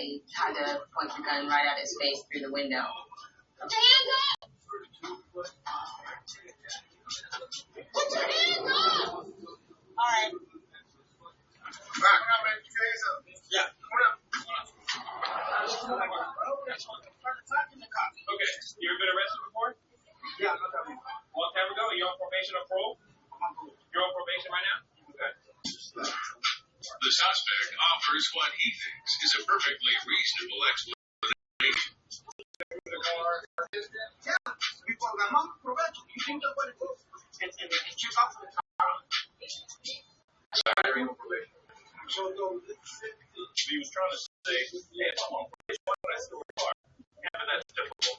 I had to point the gun right at his face through the window. Put your hands up! Put your hands up! All right. Yeah. Okay. You ever been arrested before? Yeah, no problem. Long time ago? You on probation or parole? You're on probation right now? Okay. The suspect offers what he thinks is a perfectly reasonable explanation. He was trying to say, hey, I'm on probation. Why would I steal a car? Yeah, but that's difficult.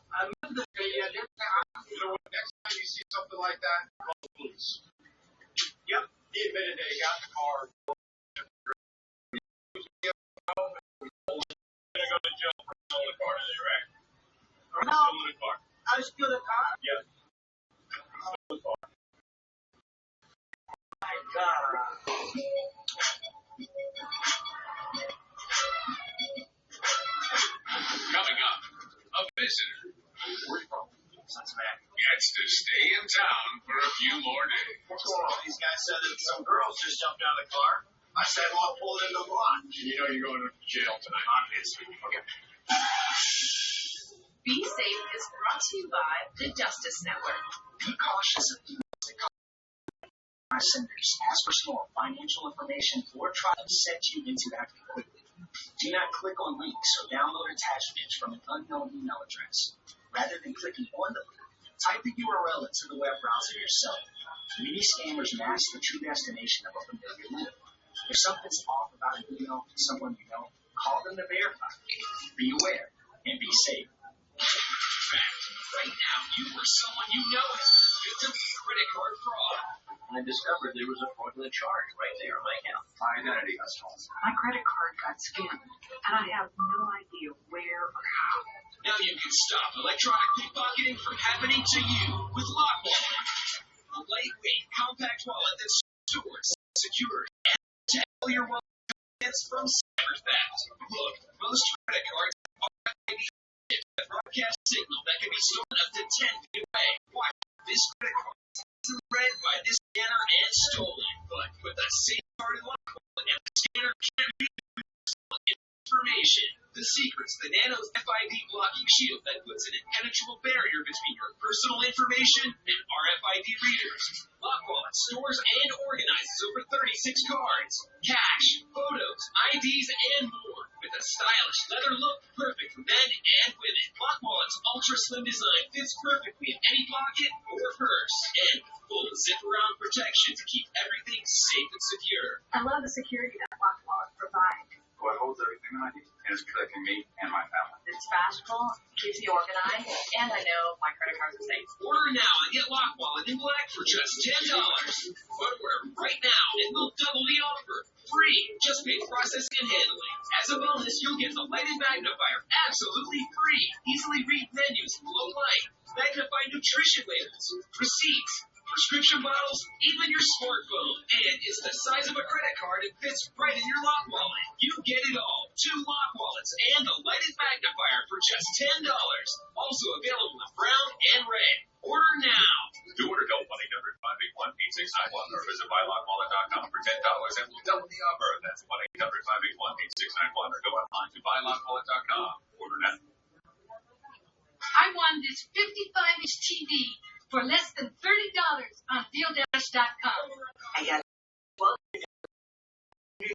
You know what? Next time you see something like that, call the police. Yep. He admitted that he got the car. Gonna go to jail for stolen car today, right? No. Stolen car. I steal the car? Yep. Stolen car. My God. Coming up, a visitor gets to stay in town for a few more days. What's going on? These guys said that some girls just jumped out of the car. I said, well, pull it in the lot. You know you're going to jail tonight. Obviously. Okay. Be Safe is brought to you by the Justice Network. Be cautious of senders. Ask for small financial information or try to set you into acting quickly. Do not click on links or download attachments from an unknown email address. Rather than clicking on the link, type the URL into the web browser yourself. Many scammers mask the true destination of a familiar link. If something's off about an email from someone you know, call them to verify. Be aware and be safe. Right now, you or someone you know has been victim of credit card fraud. I discovered there was a fraudulent charge right there on my account. My identity got stolen. My credit card got scammed, and I have no idea where or how. Now you can stop electronic pickpocketing from happening to you with LockWallet. A lightweight, compact wallet that stores, secures, and protects all your wallet from cyber theft. Look, most credit cards are a broadcast signal that can be stolen up to 10 feet away. Watch this creded card is read by this scanner and stolen, but with a safeguarded LockWallet and the scanner can be information. The secret's the Nano's FID blocking shield that puts an impenetrable barrier between your personal information and RFID readers. LockWallet stores and organizes over 36 cards, cash, photos, IDs, and more. With a stylish leather look perfect for men and women. LockWallet's ultra-slim design fits perfectly in any pocket or purse. And full zip-around protection to keep everything safe and secure. I love the security that LockWallet provides. What holds everything I need and is protecting me and my family. It's fashionable, keeps me organized, and I know my credit cards are safe. Order now and get LockWallet in black for just $10. Order right now and we'll double the offer. Free. Just pay processing and handling. As a bonus, you'll get the lighted magnifier absolutely free. Easily read menus in low light. Magnify nutrition labels, receipts, prescription bottles, even your smartphone. And it's the size of a credit card and fits right in your LockWallet. You get it all. 2 LockWallets and the lighted magnifier for just $10. Also available in brown and red. Order now. To order, call 1-800-581-8691 or visit buylockwallet.com for $10 and we'll double the offer. That's 1-800-581-8691 or go online to buylockwallet.com. Order now. I won this 55-inch TV for less than $30 on DealDash.com. I got $12.71.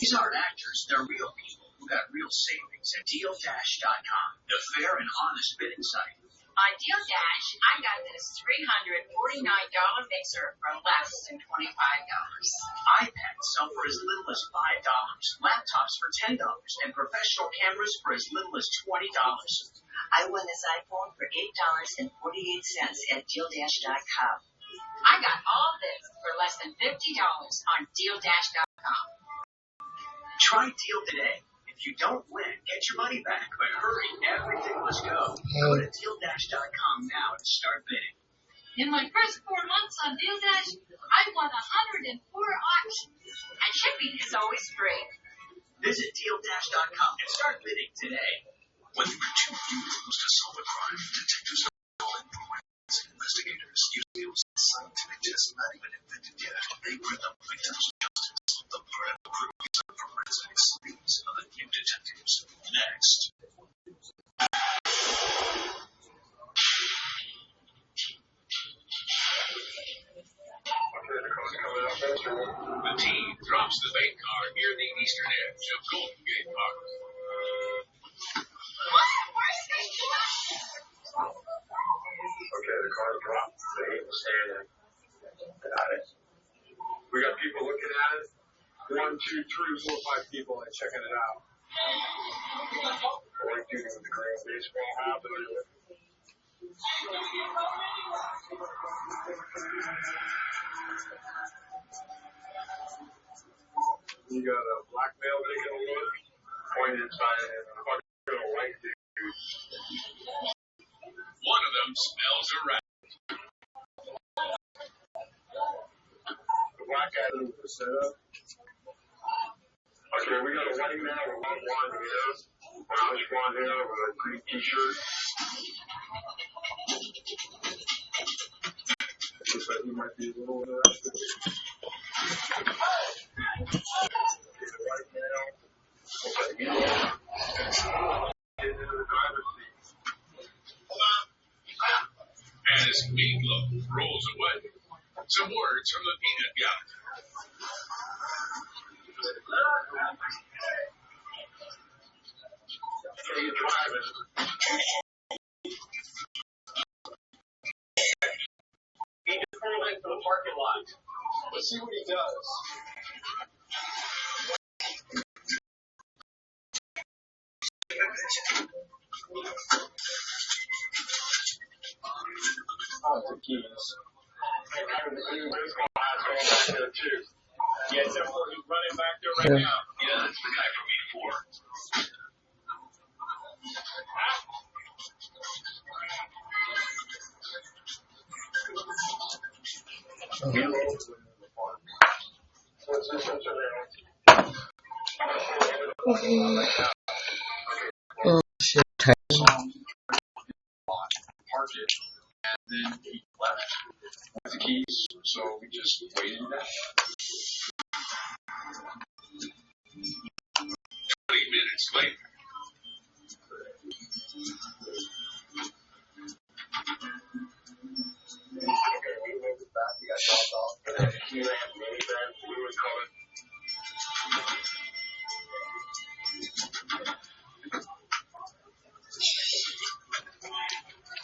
These aren't actors. They're real people who got real savings at DealDash.com, the fair and honest bidding site. On DealDash, I got this $349 mixer for less than $25. iPads sell for as little as $5, laptops for $10, and professional cameras for as little as $20. I won this iPhone for $8.48 at DealDash.com. I got all this for less than $50 on DealDash.com. Try Deal today. If you don't win, get your money back. But hurry, everything must go. Go to DealDash.com now and start bidding. In my first 4 months on DealDash, I won 104 auctions, and shipping is always free. Visit DealDash.com and start bidding today. When there are too few clues to solve a crime, detectives are calling forensic investigators use deals and scientific tests not even invented yet. They bring up victims' justice. The part of the crew is of forensics. These are the new detectives. Next. The team drops the bank car near the eastern edge of Golden Gate Park. Okay, the car dropped. They ain't standing. Got it. We got people looking at it. 1, 2, 3, 4, 5 people and checking it out. What are you doing with the green baseball hat? You got a black male making a look, pointed inside and a fucking white dude. One of them smells a rat. The black guy was the setup. Okay, we got a white man with one blonde hair, brownish blonde hair with a green t-shirt. Looks like he might be a little interested. The white male. Looks like he's into the driver's seat. As Meatloaf rolls away, some words from the peanut gallery. Hey, you driving? He just pulled into the parking lot. Let's see what he does. Oh, the keys. Hey, having the green baseball hat's going back there, too. Yeah, except for he's running back there right now. Yeah, that's the guy from before. What's this surveillance? Oh shit. Parked it, and then he left with the keys, so we just waited that. 20 minutes later. Okay, we moved it back, we got dropped off, and then he ran minivan, blue and colored.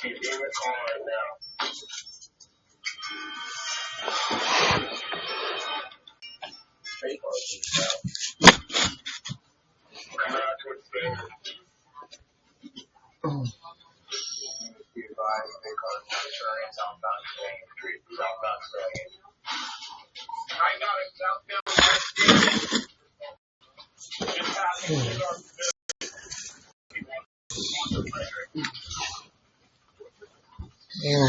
He's in the car right now. Coming out towards the Be advised, they call it monitoring southbound Stillian Street, southbound Stillian. I got it, southbound Stillian. Just passing New York. Yeah.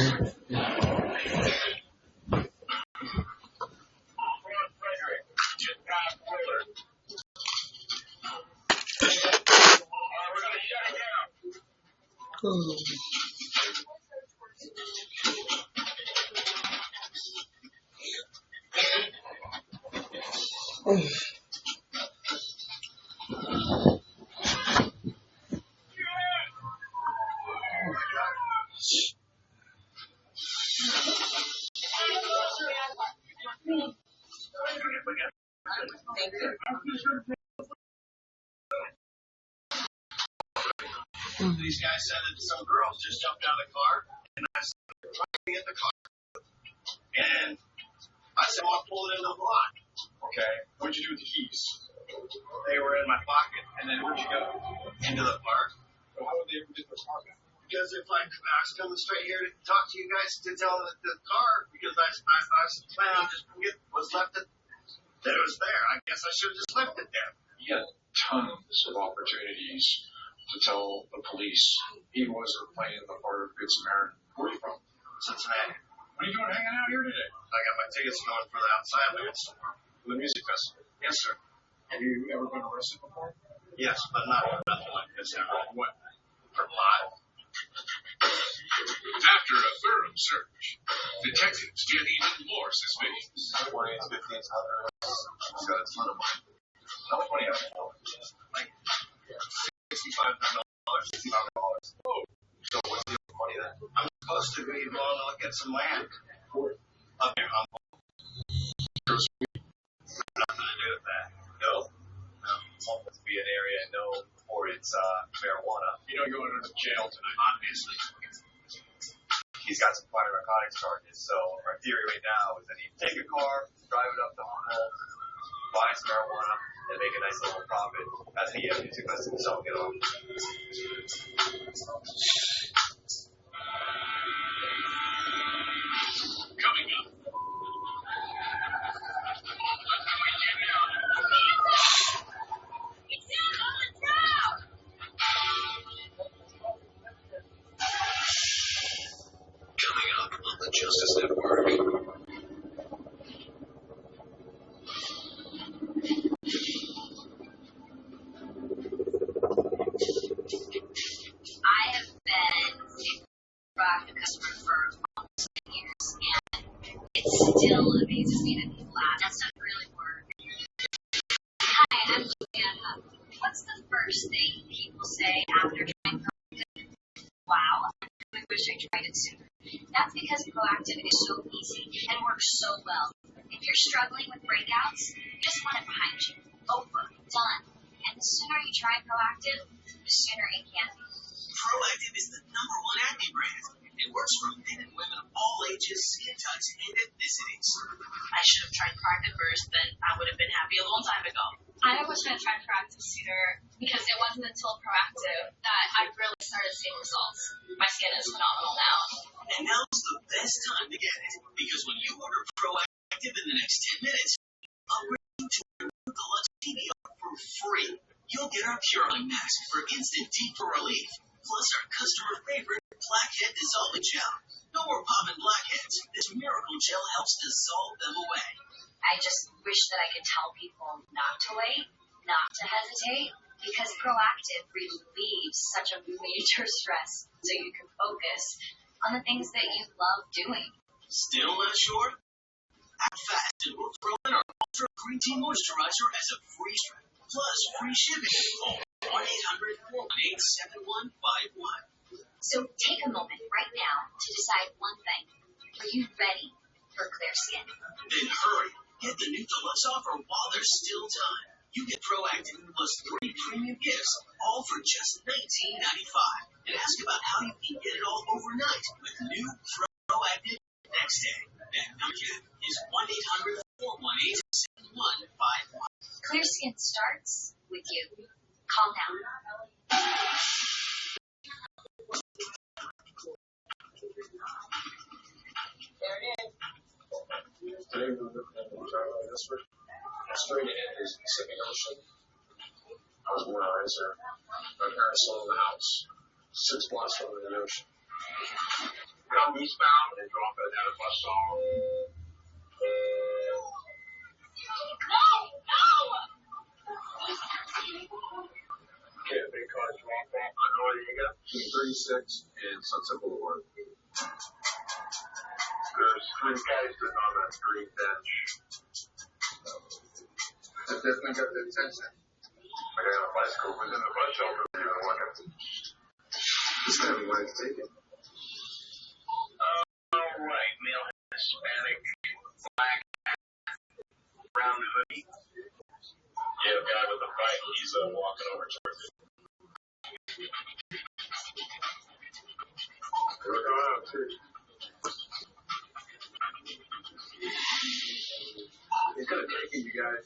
These guys said that some girls just jumped out of the car, and I said, trying to get in the car. And I said, well, I'll pull it into the block. Okay, what'd you do with the keys? They were in my pocket. And then where'd you go? Into the park. Well, how would they ever get the car back? Because if I was coming straight here to talk to you guys to tell the car, because I was planning on just forget what's left that it was there. I guess I should have just left it there. He had tons of opportunities to tell the police he wasn't playing the part of Good Samaritan. Where are you from? Cincinnati. What are you doing hanging out here today? I got my tickets going for the outside limits. For the music festival. Yes, sir. Have you ever been arrested before? Yes, but nothing like this ever. What? For pot. After a thorough search, detectives get even more suspicious. 20s, 50s, 100s. He's got a ton of money. How much money have you? Like $65. Oh, So what's the money then? I'm supposed to be going to look at some land. Up here, nothing to do with that. No. It's supposed to be an area known for its marijuana. You don't go into jail tonight. Obviously. He's got some prior narcotics charges, so our theory right now is that he'd take a car, drive it up to home, buy some marijuana, and make a nice little profit as he took us to sell it off. Coming up. Coming up on the Justice Network. I have been a proactive customer for almost 10 years, and it still amazes me that people ask, that stuff really work. Hi, I'm Juliana. What's the first thing people say after trying Proactive? Wow, I wish I tried it sooner. That's because Proactive is so easy and works so well. If you're struggling with breakouts, you just want it behind you. Over. Done. And the sooner you try Proactive, the sooner it can be. Proactive is the #1 acne brand. It works for men and women of all ages, skin types, and ethnicities. I should have tried Proactive first, then I would have been happy a long time ago. I wish I had tried Proactive sooner because it wasn't until Proactive that I really started seeing results. My skin is phenomenal now. And now's the best time to get it, because when you order Proactive in the next 10 minutes, I'll bring you to the Deluxe TV for free. You'll get our Purine Mask for instant deeper relief, plus our customer favorite blackhead dissolving gel. No more popping blackheads. This miracle gel helps dissolve them away. I just wish that I could tell people not to wait, not to hesitate, because Proactive relieves such a major stress so you can focus on the things that you love doing. Still not sure? Act fast and look for our Ultra Green Tea Moisturizer as a free strap, plus free shipping. Call 1-800-418-7151. So take a moment right now to decide one thing. Are you ready for clear skin? Then hurry. Get the new Deluxe offer while there's still time. You get Proactive plus 3 premium gifts, all for just $19.95. And ask about how you can get it all overnight with new Proactive Next Day. That number again is 1-800-418-7151. Clear skin starts with you. Call now. There it is. Today we were looking at this one. Straight ahead is the Pacific Ocean. I was born on Icer. My parents sold the house 6 blocks from the ocean. Come eastbound and drop it at a bus stop. Okay, the big car drop off on Noriega, 236 and Sunset Boulevard. There's 3 guys sitting on that green bench. It definitely got the attention. I got a bicycle within the bus shelter. Even looking. This guy we wanted to take it. All right, male Hispanic, black, brown hoodie. Yeah, the guy with the bike, he's walking over towards it. We're going out too. He's gonna take it, you guys.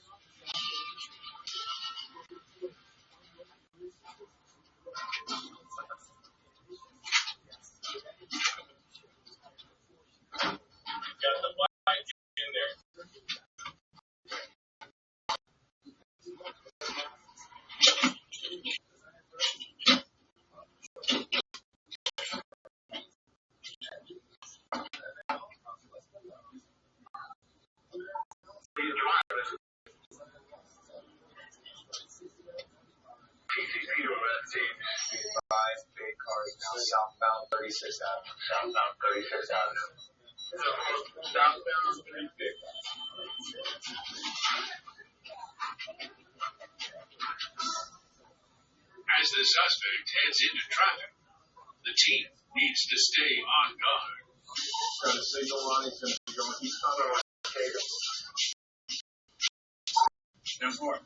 Got the bike in there. He's driving. car is now southbound 36th Avenue. Southbound 36th Avenue. Southbound 350. As the suspect heads into traffic, the team needs to stay on guard. Got a signal line. He's coming around Cato. Number 4.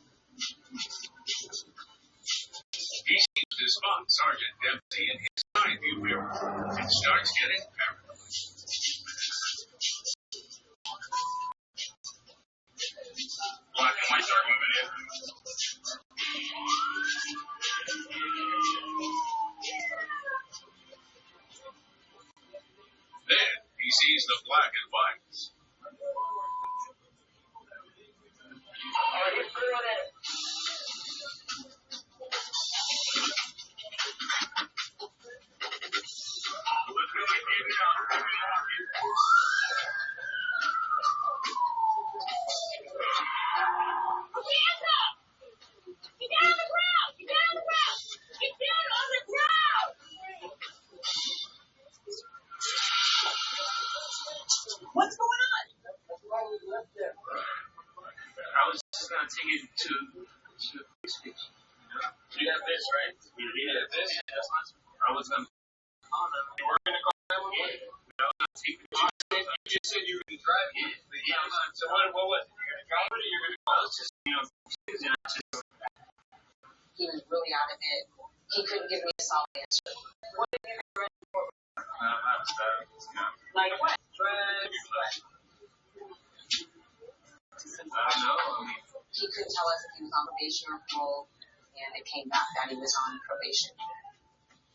He seems to spot Sergeant Dempsey in his side view mirror and starts getting paranoid. Black and white start moving in. Then he sees the black and whites. What's going on? I was just going to take it to the police station. You have this, right? You have this? I was going to call them. You were going to call them? Yeah. I was going to take it to the You just said you were going to drive it. Yeah, I'm not. So what was it? You're going to drive it or you're going to call it? I was just, confused. He was really out of it. He couldn't give me a solid answer. What did you do? Like what? He couldn't tell us if he was on probation or parole, and it came back that he was on probation.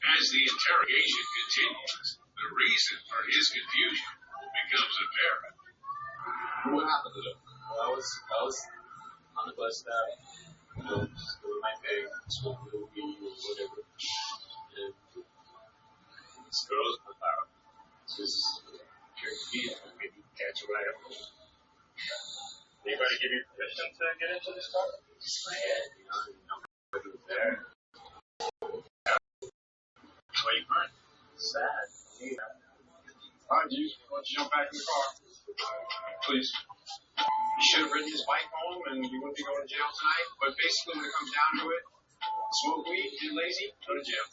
As the interrogation continues, the reason for his confusion becomes apparent. What happened to him? I was on the bus stop, just doing my thing, smoking a little weed or whatever. And this girl's about just drinking beer and maybe catch a ride up. Anybody give you permission to get into this car? Just my head, nobody was there. What you find? Sad. Yeah. All right, dude. Why don't you jump back in the car? Please. You should have ridden his bike home and you wouldn't be going to jail tonight. But basically, when it comes down to it, smoke weed, get lazy, go to jail.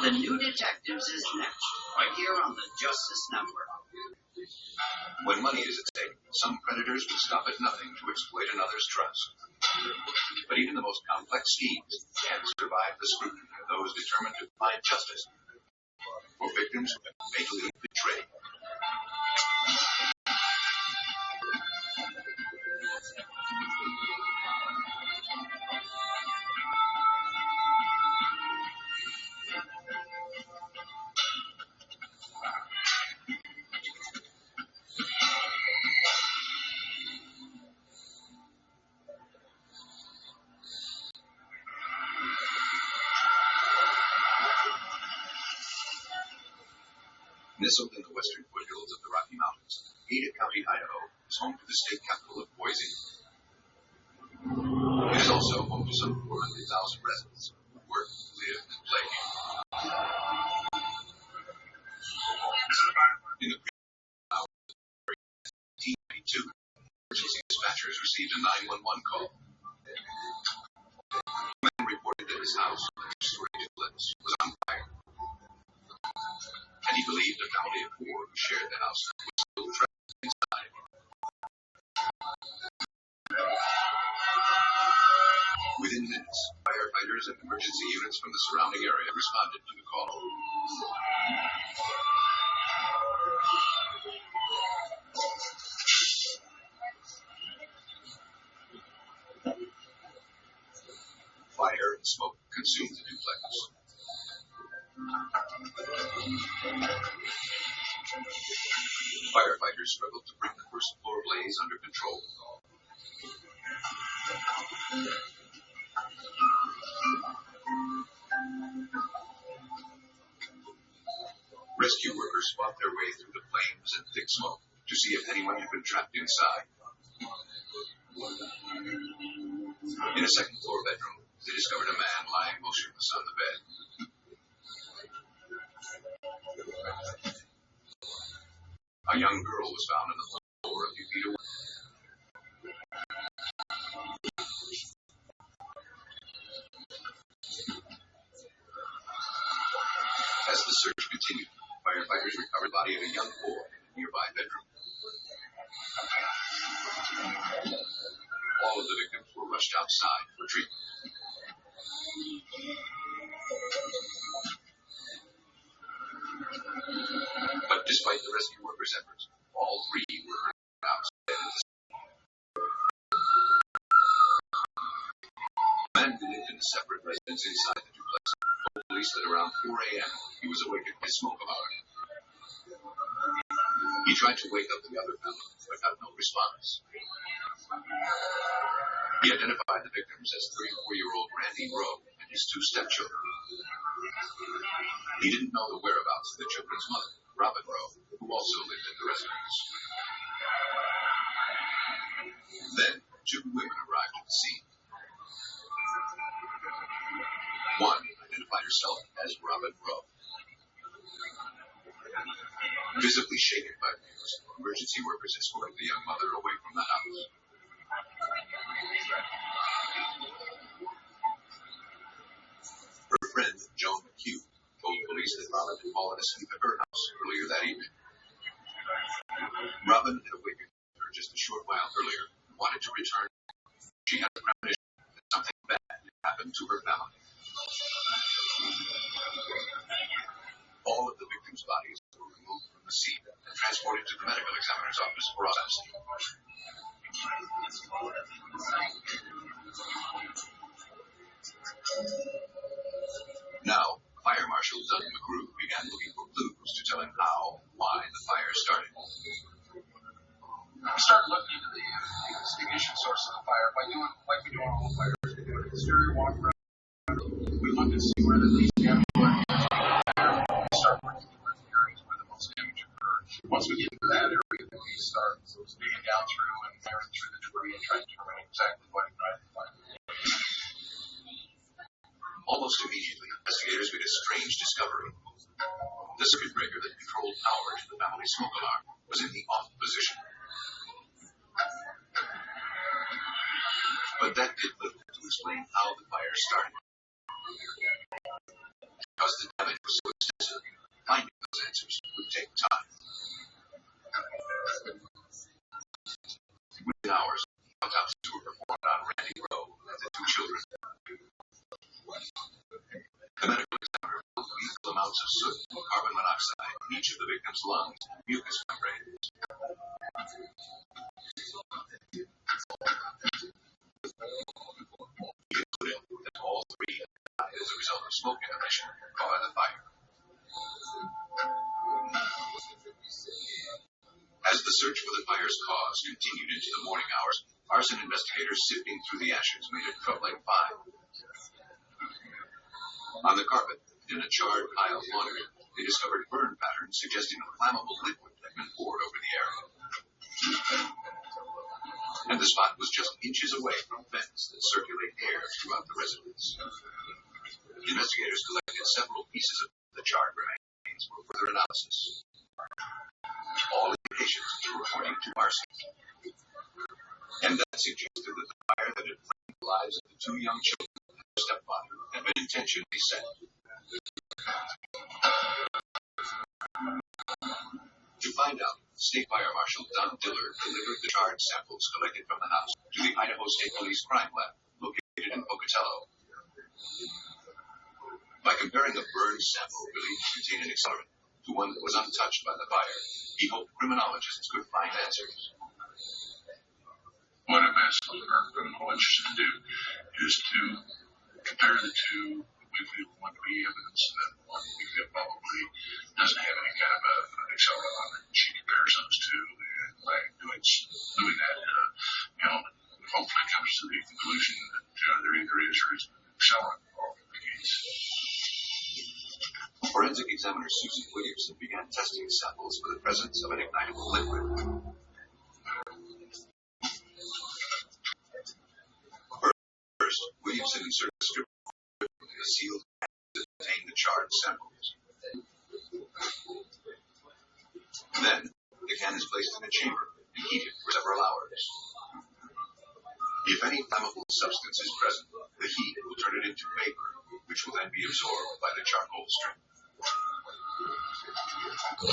The New Detectives is next, right here on the Justice Network. When money is at stake, some predators will stop at nothing to exploit another's trust. But even the most complex schemes can't survive the scrutiny of those determined to find justice for victims who have been fatally betrayed. Nestled in the western foothills of the Rocky Mountains, Ada County, Idaho, is home to the state capital of Boise. It is also home to some 400,000 residents who work, live, and play here. In the previous hours of 1892, emergency dispatchers received a 911 call. The man reported that his house, a two-story duplex, was on fire. And he believed the family of four who shared the house was still trapped inside. Within minutes, firefighters and emergency units from the surrounding area responded to the call. Fire and smoke consumed the duplex. Firefighters struggled to bring the first floor blaze under control. Rescue workers fought their way through the flames and thick smoke to see if anyone had been trapped inside. In a second-floor bedroom, they discovered a man lying motionless on the bed. A young girl was found on the floor a few feet away. As the search continued, firefighters recovered the body of a young boy in a nearby bedroom. All of the victims were rushed outside for treatment. But despite the rescue workers' efforts, all three were outside. The man who lived in a separate residence inside the duplex told police that around 4 a.m. he was awakened by smoke alarm. He tried to wake up the other family, but got no response. He identified the victims as 34-year-old Randy Rowe and his two stepchildren. He didn't know the whereabouts of the children's mother, Robin Rowe, who also lived at the residence. Then, two women arrived at the scene. One identified herself as Robin Rowe. Visibly shaken by fears, emergency workers escorted the young mother away from the house. Her friend, Joan McHugh, told police that Robin had fallen asleep at her house earlier that evening. Robin had awakened her just a short while earlier and wanted to return. She had a premonition that something bad had happened to her family. All of the victims' bodies were removed from the scene and transported to the medical examiner's office for autopsy. Now, Fire Marshal Doug McGrew began looking for clues to tell him how and why the fire started. We started looking into the ignition source of the fire by doing like we do on all fires. We do an exterior walk around. We look and see where the least damage was. We start working towards the areas where the most damage occurred. Once we get into that area, then we start digging down through and firing through the debris and trying to determine exactly what ignited the fire. Almost immediately, investigators made a strange discovery. The circuit breaker that controlled power to the family smoke alarm was in the off position. But that did little to explain how the fire started. Because the damage was so extensive, finding those answers would take time. Within hours, autopsies were performed on Randy Rowe and the two children. The medical examiner found lethal amounts of soot and carbon monoxide in each of the victims' lungs and mucous membranes. He concluded that all three had died as a result of smoke inhalation caused by the fire. As the search for the fire's cause continued into the morning hours, arson investigators sifting through the ashes made a troubling find. On the carpet, in a charred pile of laundry, they discovered burn patterns suggesting a flammable liquid had been poured over the area. And the spot was just inches away from vents that circulate air throughout the residence. Investigators collected several pieces of the charred remains for further analysis. All indications were pointing to arson. And that suggested that the fire that had claimed the lives of the two young children and their stepfather had been intentionally set. To find out, State Fire Marshal Don Dillard delivered the charred samples collected from the house to the Idaho State Police Crime Lab, located in Pocatello. By comparing a burned sample believed to contain an accelerant to one that was untouched by the fire, he hoped criminologists could find answers. What I'm asking our criminologists to do is to compare the two. We feel want to be evidence that one we feel probably doesn't have any kind of an accelerant on it. She compares those two, and by doing that, hopefully comes to the conclusion that there either is or isn't an accelerant involved in the case. Forensic examiner Susan Williamson began testing samples for the presence of an ignitable liquid. a sealed can to contain the charred samples. Then, the can is placed in a chamber and heated for several hours. If any flammable substance is present, the heat will turn it into vapor, which will then be absorbed by the charcoal strip.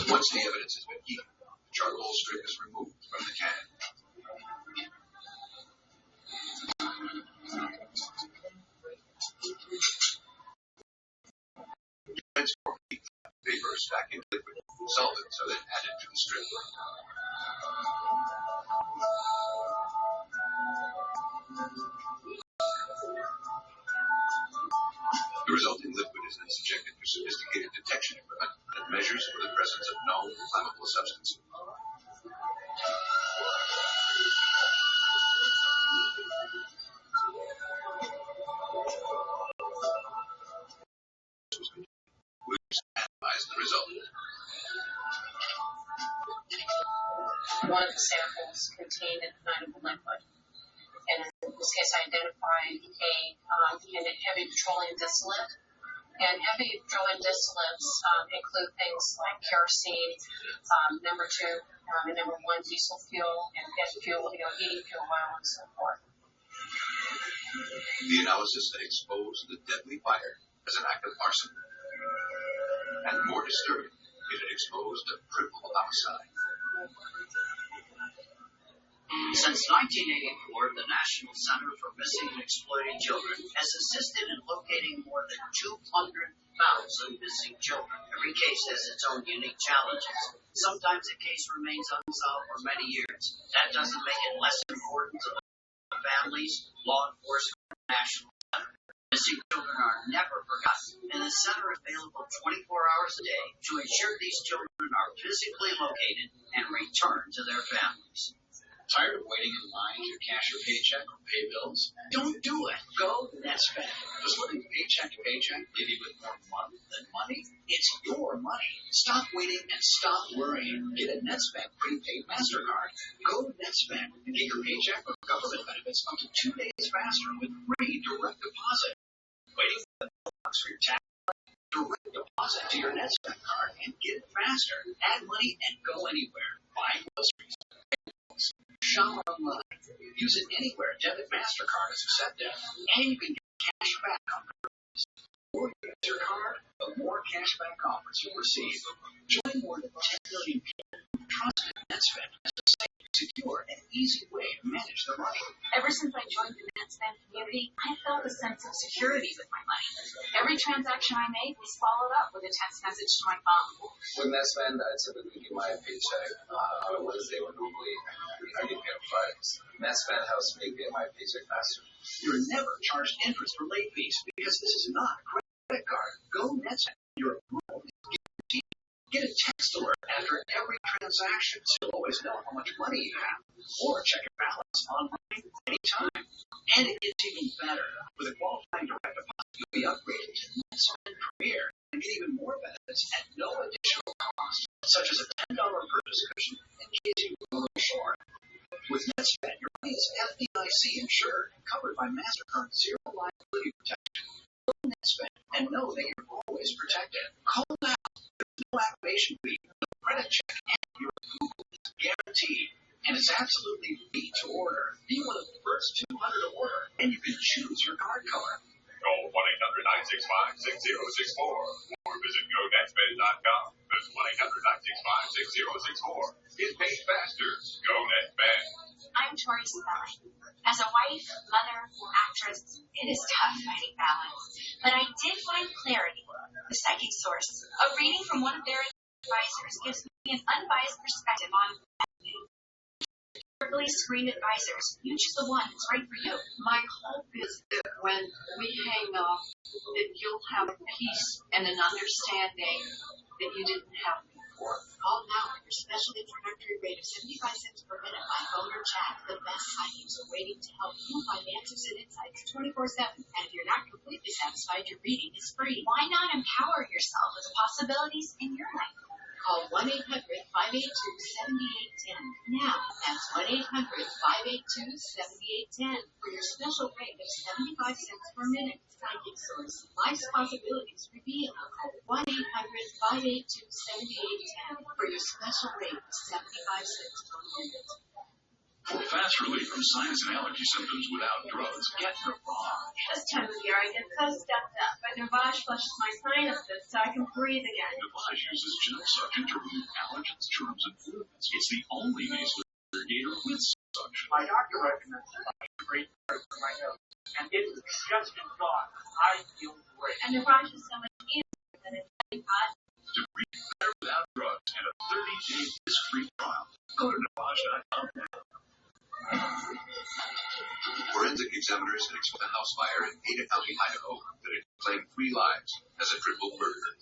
Once the evidence has been heated, the charcoal strip is removed from the can. Transform heat vapors back into liquid. Solvents are then added to the strip. The resulting liquid is then subjected to sophisticated detection equipment that measures for the presence of known flammable substances. Which analyze the result. One of the samples contained an ignitable liquid. And in this case, I identified a heavy petroleum distillate. And heavy petroleum distillates include things like kerosene, number 2, and number 1, diesel fuel, and jet fuel, heating fuel oil, and so forth. The analysis that exposed the deadly fire as an act of arson. And more disturbing, it had exposed a criminal homicide. Since 1984, the National Center for Missing and Exploited Children has assisted in locating more than 200,000 missing children. Every case has its own unique challenges. Sometimes a case remains unsolved for many years. That doesn't make it less important to the families, law enforcement, and the National Center. Missing children are never forgotten, and the center is available 24 hours a day to ensure these children are physically located and returned to their families. Tired of waiting in line to cash your paycheck or pay bills? Don't do it. Go NetSpend. Does living paycheck to paycheck give you more money than money? It's your money. Stop waiting and stop worrying. Get a NetSpend prepaid MasterCard. Go NetSpend and get your paycheck or government benefits up to 2 days faster with free direct deposit. Waiting for the box for your tax? Direct deposit to your NetSpend card and get it faster. Add money and go anywhere. Buy groceries. Shop online. Use it anywhere debit MasterCard is accepted. And you can get cash back on purchases. The more you use your card, the more cash back offers you'll receive. Join more than 10 million people who trust NetSpend as a safe, secure, and easy way to manage their money. Ever since I joined the NetSpend community, I felt a sense of security with my money. Every transaction I made was followed up with a text message to my phone. With NetSpend, I typically get my paycheck on a Wednesday when normally I get paid on Fridays. NetSpend helps me get my paycheck faster. You're never charged interest for late fees because this is not a credit card. Go NetSpend. Your approval is guaranteed. Get a text alert after every transaction so you'll always know how much money you have. Or check your balance online anytime. And it gets even better. With a qualifying direct deposit, you'll be upgraded to NetSpend Premier and get even more benefits at no additional cost, such as a $10 purchase cushion in case you go short. With NetSpend, your money is FDIC insured and covered by MasterCard Zero Liability Protection. Go NetSpend and know that you're always protected. Call now. There's no activation fee, no credit check, and your approval is guaranteed. And it's absolutely free to order. Be one of the first 200 to order, and you can choose your card color. Call 1-800-965-6064 or visit GoNetSpend.com. That's 1-800-965-6064. Get paid faster. Go NetSpend. I'm Tori Spelling. As a wife, mother, actress, it is tough finding balance. But I did find clarity. The Psychic Source, a reading from one of their advisors, gives me an unbiased perspective on carefully screened advisors. You choose the one that's right for you. My hope is that when we hang up, that you'll have a peace and an understanding that you didn't have before. Call now for your special introductory rate of 75 cents per minute by phone or chat. The best psychics are waiting to help you find answers and insights 24/7. And if you're not completely satisfied, your reading is free. Why not empower yourself with the possibilities in your life? Call 1-800-582-7810. Now, that's 1-800-582-7810 for your special rate of 75 cents per minute. Psychic Source. Life's possibilities revealed. Call 1-800-582-7810 for your special rate of 75 cents per minute. For fast relief from sinus and allergy symptoms without drugs, get Nirvage. This time of year, I get so stuffed up, but Nirvage flushes my sinuses so I can breathe again. Nirvage uses gel suction to remove allergens, germs, and fluids. It's the only nasal irrigator with suction. My doctor recommends Nirvage for great care for my nose, and it was just in thought. I feel great. And Nirvage is so much easier than it's getting hot. To breathe better without drugs and a 30-day risk-free trial, go to Nirvage.com now. Forensic examiners had explained a house fire in Ada County, Idaho, that had claimed 3 lives as a triple murder.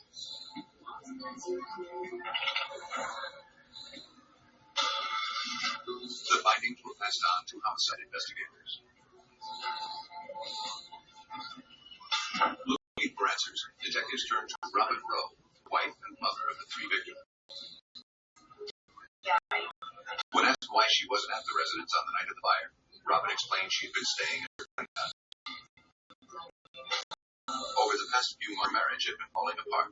The findings were passed on to homicide investigators. Looking for answers, detectives turned to Robin Rowe, wife and mother of the 3 victims. When asked why she wasn't at the residence on the night of the fire, Robin explained she had been staying at her friend's house. Over the past few months, her marriage had been falling apart.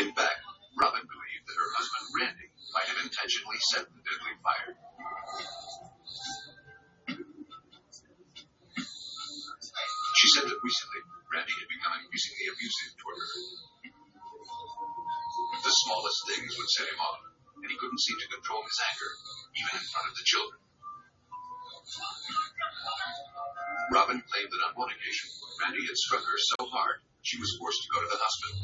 In fact, Robin believed that her husband, Randy, might have intentionally set the deadly fire. She said that recently, Randy had become increasingly abusive toward her. The smallest things would set him off, and he couldn't seem to control his anger, even in front of the children. Robin claimed that on one occasion, Randy had struck her so hard, she was forced to go to the hospital.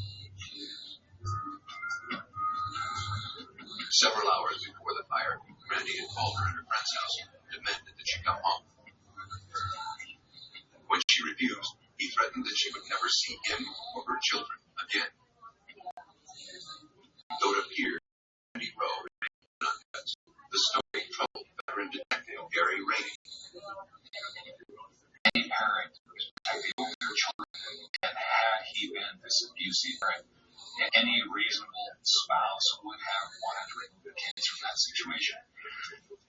Several hours before the fire, Randy had called her at her friend's house and demanded that she come home. When she refused, he threatened that she would never see him or her children again. Though it appeared Randy Rowe remained unconvinced, the story troubled veteran detective Gary Rainey. Any parent is protecting their children, and had he been this abusive parent, any reasonable spouse would have wanted to remove the kids from that situation.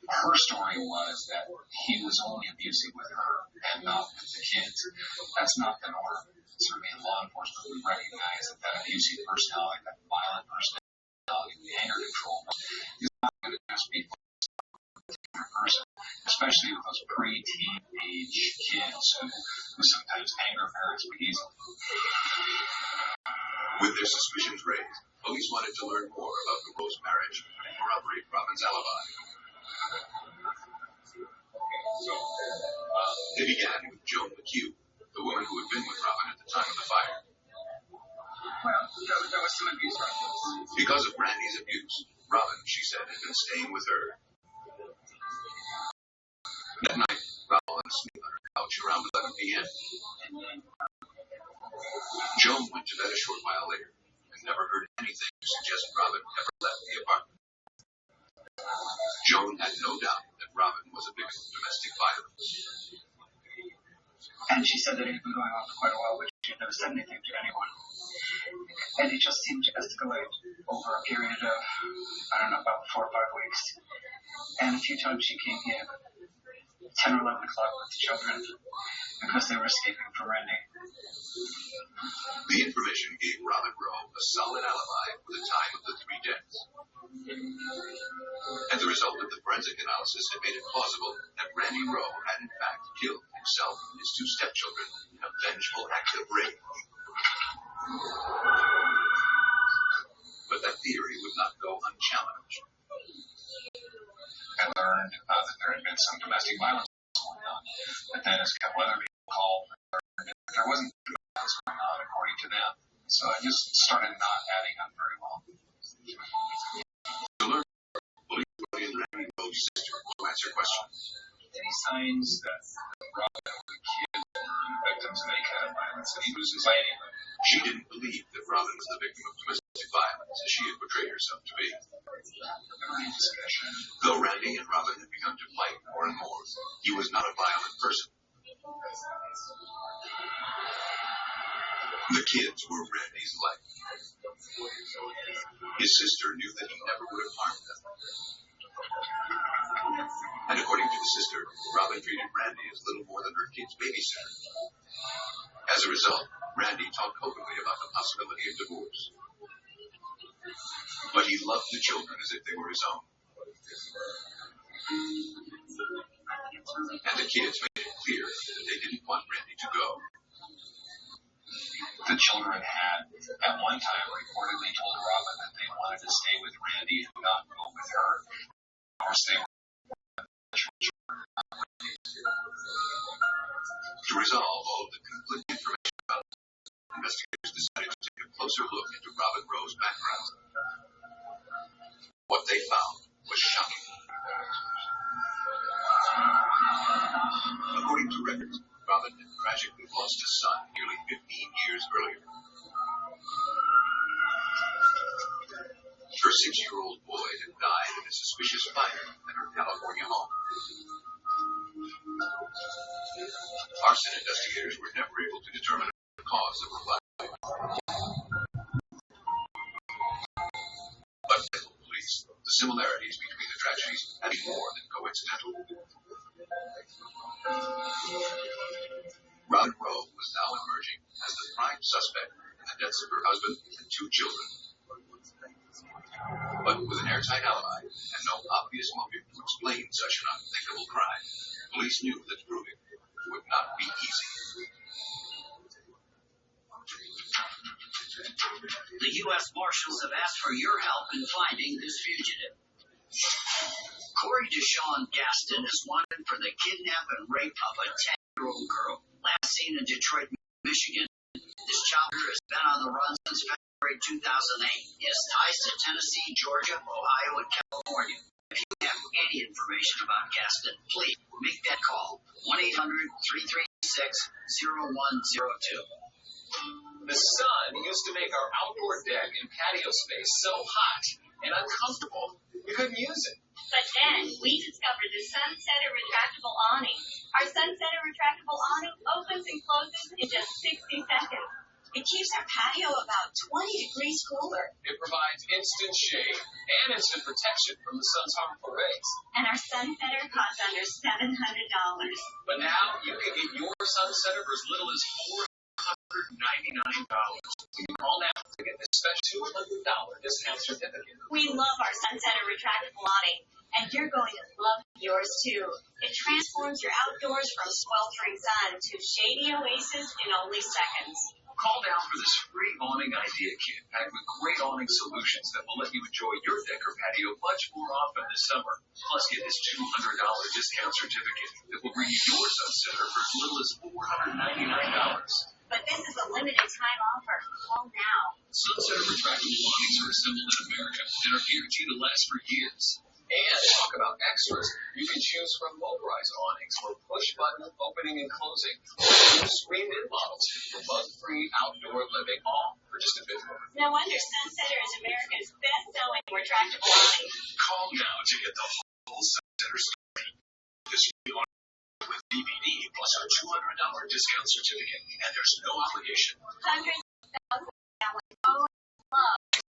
Her story was that he was only abusive with her and not with the kids. That's not the norm. Certainly in law enforcement, we recognize that that abusive personality, that violent personality, the anger control, is not going to just be a person, especially with those pre-teen-age kids who sometimes anger parents pretty easily. With their suspicions raised, police wanted to learn more about the Rose marriage and corroborate Robin's alibi. They began with Joan McHugh, the woman who had been with Robin at the time of the fire. Well, there was some abuse, right? Because of Randy's abuse, Robin, she said, had been staying with her. That night, Robin slept on her couch around 11 p.m. Joan went to bed a short while later and never heard anything to suggest Robin ever left the apartment. Joan had no doubt that Robin was a victim of domestic violence. And she said that it had been going on for quite a while, but she had never said anything to anyone. And it just seemed to escalate over a period of, about 4 or 5 weeks. And a few times she came here at 10 or 11 o'clock with the children because they were escaping from Randy. The information gave Robin Rowe a solid alibi for the time of the 3 deaths. And the result of the forensic analysis had made it plausible that Randy Rowe had in fact killed himself and his 2 stepchildren in a vengeful act of rage. But that theory would not go unchallenged. I learned that there had been some domestic violence going on, but then as a couple other people called, there wasn't violence going on according to them. So I just started not adding up very well. To learn more, police brought in Randy Rowe's sister to answer questions. Any signs that Robin or the kids were victims of any kind of violence that he was inviting? She didn't believe that Robin was the victim of domestic violence as she had portrayed herself to be. Though Randy and Robin had begun to fight more and more, he was not a violent person. The kids were Randy's life. His sister knew that he never would have harmed them. And according to the sister, Robin treated Randy as little more than her kid's babysitter. As a result, Randy talked openly about the possibility of divorce. But he loved the children as if they were his own. And the kids made it clear that they didn't want Randy to go. The children had, at one time, reportedly told Robin that they wanted to stay with Randy and not go with her. Of course, they were to resolve all of the conflicting information about it, investigators decided to take a closer look into Robin Rowe's background. What they found was shocking. According to records, Robin had tragically lost his son nearly 15 years earlier. Her 6-year-old boy had died in a suspicious fire at her California home. Arson investigators were never able to determine the cause of her life. But tell police, the similarities between the tragedies had been more than coincidental. Robin Rowe was now emerging as the prime suspect in the deaths of her husband and 2 children. But with an airtight alibi and no obvious motive to explain such an unthinkable crime, police knew that proving would not be easy. The U.S. Marshals have asked for your help in finding this fugitive. Corey Deshawn Gaston is wanted for the kidnap and rape of a 10-year-old girl, last seen in Detroit, Michigan. This jogger has been on the run since February 2008. He has ties to Tennessee, Georgia, Ohio, and California. If you have any information about Gaston, please make that call. 1-800-336-0102. The sun used to make our outdoor deck and patio space so hot and uncomfortable, we couldn't use it. But then we discovered the Sunsetter retractable awning. Our Sunsetter retractable awning opens and closes in just 60 seconds. It keeps our patio about 20 degrees cooler. It provides instant shade and instant protection from the sun's harmful rays. And our Sunsetter costs under $700. But now you can get your Sunsetter for as little as $499. Call now to get this special $200 discount certificate. We love our Sunsetter retractable awning, and you're going to love yours too. It transforms your outdoors from sweltering sun to shady oasis in only seconds. Call now for this free awning idea kit packed with great awning solutions that will let you enjoy your deck or patio much more often this summer. Plus, get this $200 discount certificate that will bring you your Sunsetter for as little as $499. But this is a limited time offer. Call now. Sunsetter retractable awnings are assembled in America and are guaranteed to last for years. And talk about extras. You can choose from motorized awnings for push-button opening and closing. Screened-in models for bug-free outdoor living, all for just a bit more. No wonder Sunsetter is America's best-selling retractable awning. Call now to get the whole Sunsetter story. This free awning with DVD plus our $200 discount certificate, and there's no obligation. Hundreds of thousands of families love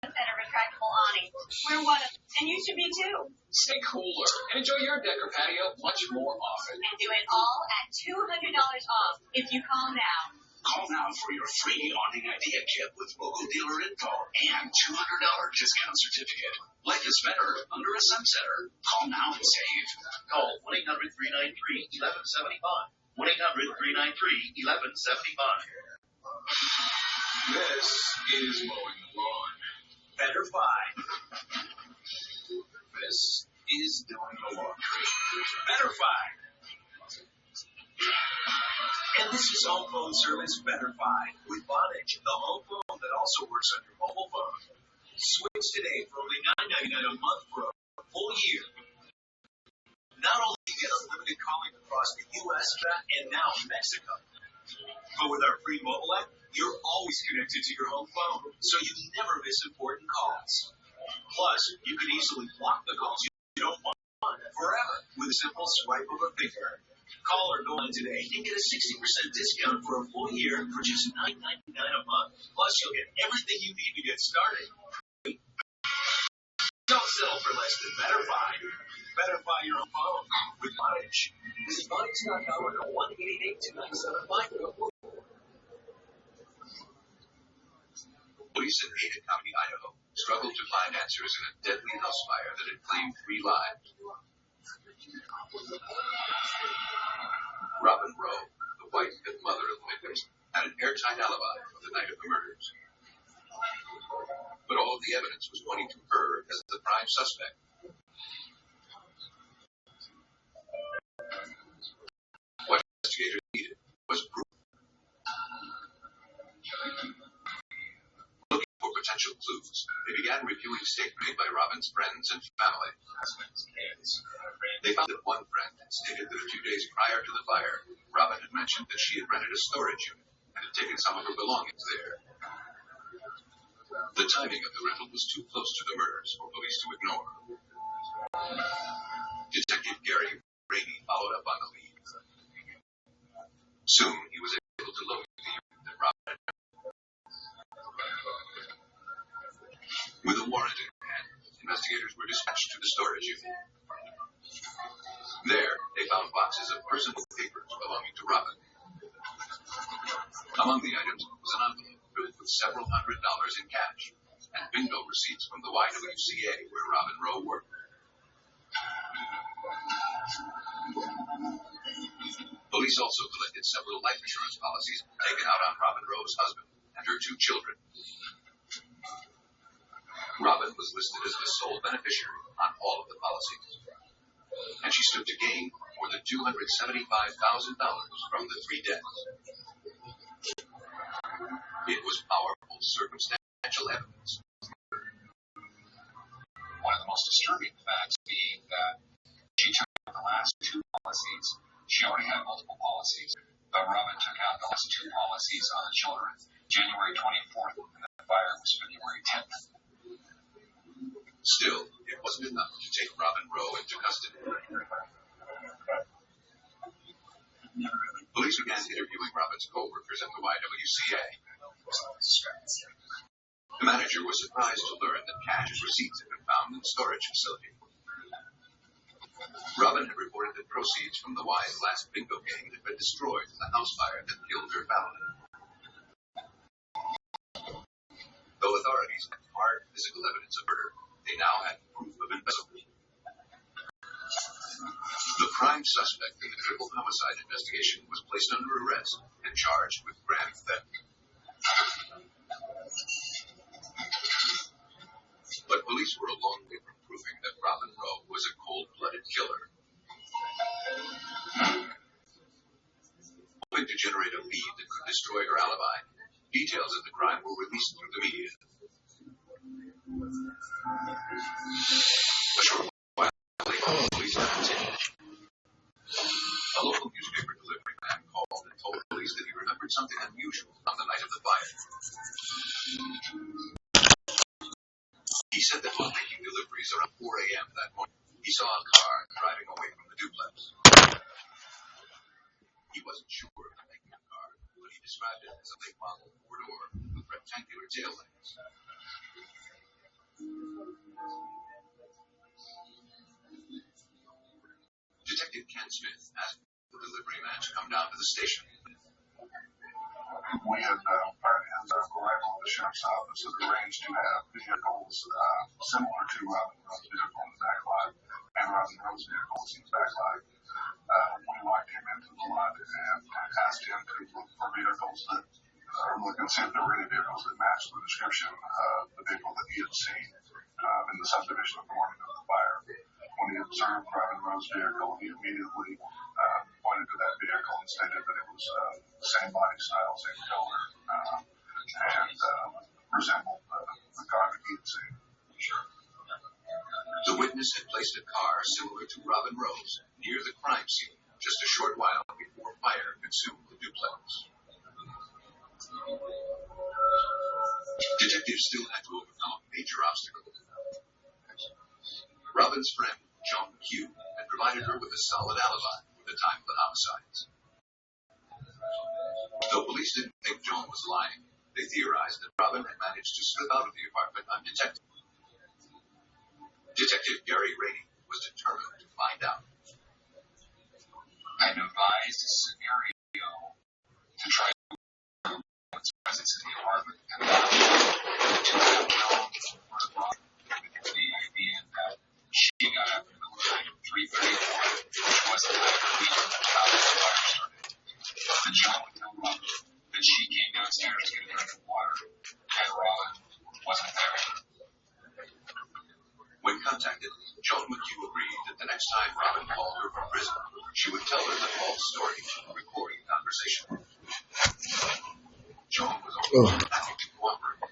Sunsetter retractable awning. We're one of them, and you should be too. Stay cooler and enjoy your deck or patio much more often. And do it all at $200 off if you call now. Call now for your free awning idea kit with local dealer info and $200 discount certificate. Life is better under a Sunsetter. Call now and save. Call 1-800-393-1175. 1-800-393-1175. This is mowing the lawn. Better Five. This is doing the laundry. Better Five. And this is home phone service Better Five with Vonage, the home phone that also works on your mobile phone. Switch today for only $9.99 a month for a full year. Not only do you get unlimited calling across the U.S. and now Mexico, but with our free mobile app, you're always connected to your home phone, so you never miss important calls. Plus, you can easily block the calls you don't want forever with a simple swipe of a finger. Call or go in today and get a 60% discount for a full year for just $9.99 a month. Plus, you'll get everything you need to get started. Don't settle for less than Better Buy. Better buy your own phone with Vonage. Visit Vonage.com or call 1-888-297-5444. Police in Ada County, Idaho, struggled to find answers in a deadly house fire that had claimed 3 lives. Robin Rowe, the wife and mother of the victims, had an airtight alibi for the night of the murders. But all of the evidence was pointing to her as the prime suspect. What investigators needed was proof. Looking for potential clues, they began reviewing statements made by Robin's friends and family. They found that one friend had stated that a few days prior to the fire, Robin had mentioned that she had rented a storage unit and had taken some of her belongings there. The timing of the rental was too close to the murders for police to ignore. Detective Gary Brady followed up on the lead. Soon, he was able to locate the unit that Robin had rented. With a warrant in hand, investigators were dispatched to the storage unit. There, they found boxes of personal papers belonging to Robin. Among the items was an envelope filled with several $100s in cash and bingo receipts from the YWCA where Robin Rowe worked. Police also collected several life insurance policies taken out on Robin Rowe's husband and her 2 children. Robin was listed as the sole beneficiary on all of the policies, and she stood to gain more than $275,000 from the 3 deaths. It was powerful circumstantial evidence. One of the most disturbing facts being that she took out the last 2 policies. She already had multiple policies, but Robin took out the last 2 policies on the children, January 24th, and the fire was February 10th. Still, it wasn't enough to take Robin Rowe into custody. Police began interviewing Robin's co-workers at the YWCA. The manager was surprised to learn that cash and receipts had been found in the storage facility. Robin had reported that proceeds from the Y's last bingo game had been destroyed in the house fire that killed her family. Though authorities had hard physical evidence of murder, they now had proof of embezzlement. The prime suspect in the triple homicide investigation was placed under arrest and charged with grand theft. But police were a long way from proving that Robin Rowe was a cold-blooded killer. Hoping to generate a lead that could destroy her alibi, details of the crime were released through the media. A short while later, police were detained. A local newspaper delivery man called and told police that he remembered something unusual on the night of the fire. He said that while making deliveries around 4 a.m. that morning, he saw a car driving away from the duplex. He wasn't sure of the make of the car, but he described it as a late model 4-door with rectangular tail lights. Detective Ken Smith asked the delivery man to come down to the station. We had fired his arrival at the sheriff's office had arranged to have vehicles similar to Robin Rowe's vehicle in the back lot and Robin Rowe's vehicle in his back lot. We locked him into the lot and asked him to look for vehicles that look and see if there were any vehicles that matched the description of the vehicle that he had seen in the subdivision of the morning of the fire. When he observed Robin Rowe's vehicle, he immediately pointed to that vehicle and stated that it was the same body style, same color, and resembled the car that he had seen. Sure. The witness had placed a car similar to Robin Rowe's near the crime scene just a short while before fire consumed the duplex. Detectives still had to overcome a major obstacle. Robin's friend, Joan Q, had provided her with a solid alibi at the time of the homicides. Though police didn't think Joan was lying, they theorized that Robin had managed to slip out of the apartment undetected. Detective Gary Rainey was determined to find out. I devised a scenario to try to prove its presence in the apartment and to have Joan with the idea that she got up in the middle of the night at 3:30, which was the night of the fire started. But Joan would tell Robin that she came downstairs to get a drink of water, and Robin wasn't there. When contacted, Joan McHugh agreed that the next time Robin called her from prison, she would tell her the false story and record the conversation. Joan was also happy to cooperate.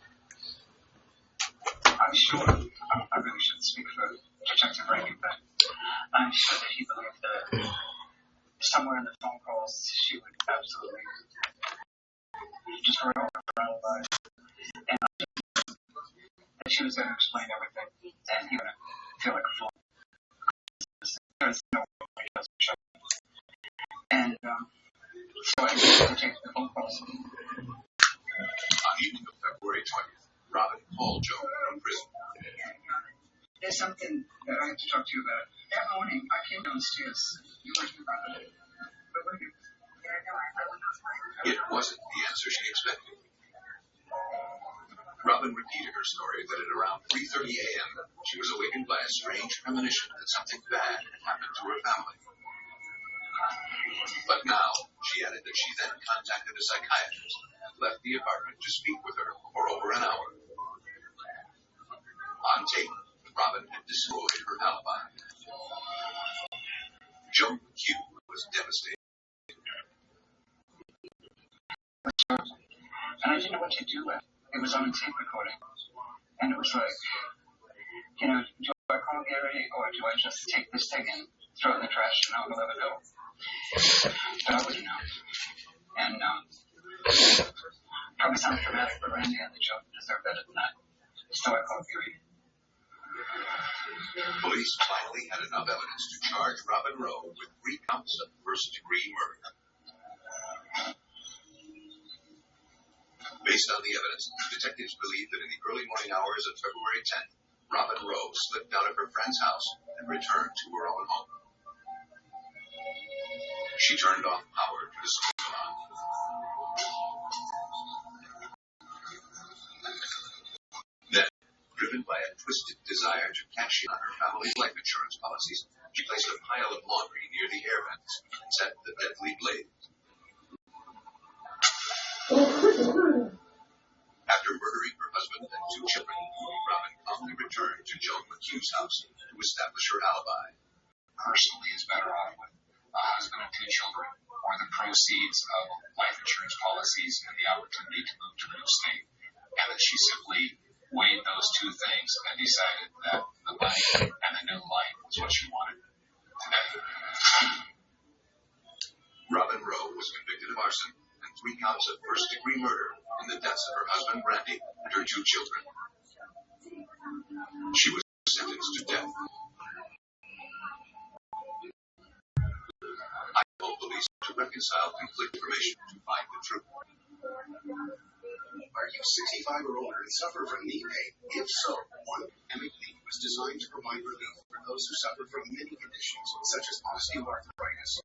I'm sure, I really shouldn't speak for Detective Rainey, but I'm sure that he believed that somewhere in the phone calls she would absolutely just run over her alibi. And that she was going to explain everything, and he would feel like a fool. There's no way he doesn't show. And so I decided to take the phone calls. On the evening of February 20th, Robin called Joan from prison. There's something that I have to talk to you about. That morning, I came downstairs. You weren't about it. But were you? It wasn't the answer she expected. Robin repeated her story that at around 3:30 a.m., she was awakened by a strange premonition that something bad had happened to her family. But now, she added that she then contacted a psychiatrist and left the apartment to speak with her for over an hour. On tape, Robin had destroyed her alibi. Joan McHugh was devastated. And I didn't know what to do with it. It was on a tape recording. And it was like, do I call Gary or do I just take this thing and throw it in the trash and I'll let it go? But I wouldn't know. And probably sounds dramatic, but Randy and the children deserve better than that. So I called Gary. Police finally had enough evidence to charge Robin Rowe with 3 counts of first-degree murder. Based on the evidence, detectives believe that in the early morning hours of February 10th, Robin Rowe slipped out of her friend's house and returned to her own home. She turned off power to the salon. Then, driven by a twisted desire to cash in on her family's life insurance policies, she placed a pile of laundry near the air vents and set the deadly blaze. After murdering her husband and 2 children, Robin calmly returned to Joan McHugh's house to establish her alibi. Personally, is better off with a husband and 2 children, or the proceeds of life insurance policies and the opportunity to move to a new state, and that she simply weighed those 2 things and decided that the money and the new life was what she wanted today. Robin Rowe was convicted of arson and 3 counts of first-degree murder in the deaths of her husband, Randy, and her 2 children. She was sentenced to death. I told police to reconcile conflict information to find the truth. Are you 65 or older and suffer from knee pain? If so, one pandemic knee was designed to provide relief for those who suffer from many conditions such as osteoarthritis,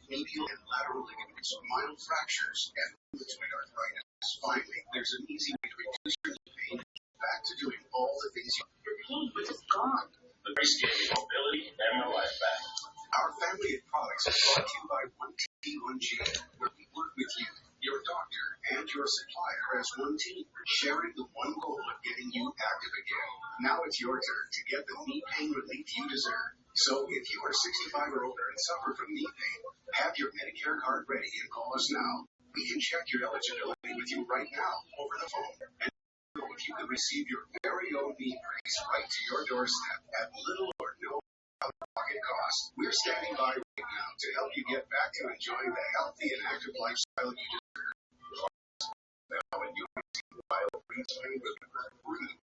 medial and lateral ligaments, mild fractures, and rheumatoid arthritis. Finally, there's an easy way to reduce your knee pain back to doing all the things your pain was just gone. The grace gave me mobility and my life back. Our family of products is brought to you by 1T1G, where we work with you, your doctor, and your supplier as one team, sharing the one goal of getting you active again. Now it's your turn to get the knee pain relief you deserve. So if you are 65 or older and suffer from knee pain, have your Medicare card ready and call us now. We can check your eligibility with you right now over the phone. And if you can receive your very own knee brace right to your doorstep at little or no out-of-pocket cost. We're standing by right now to help you get back to enjoying the healthy and active lifestyle you deserve. Now, when you receive wild green with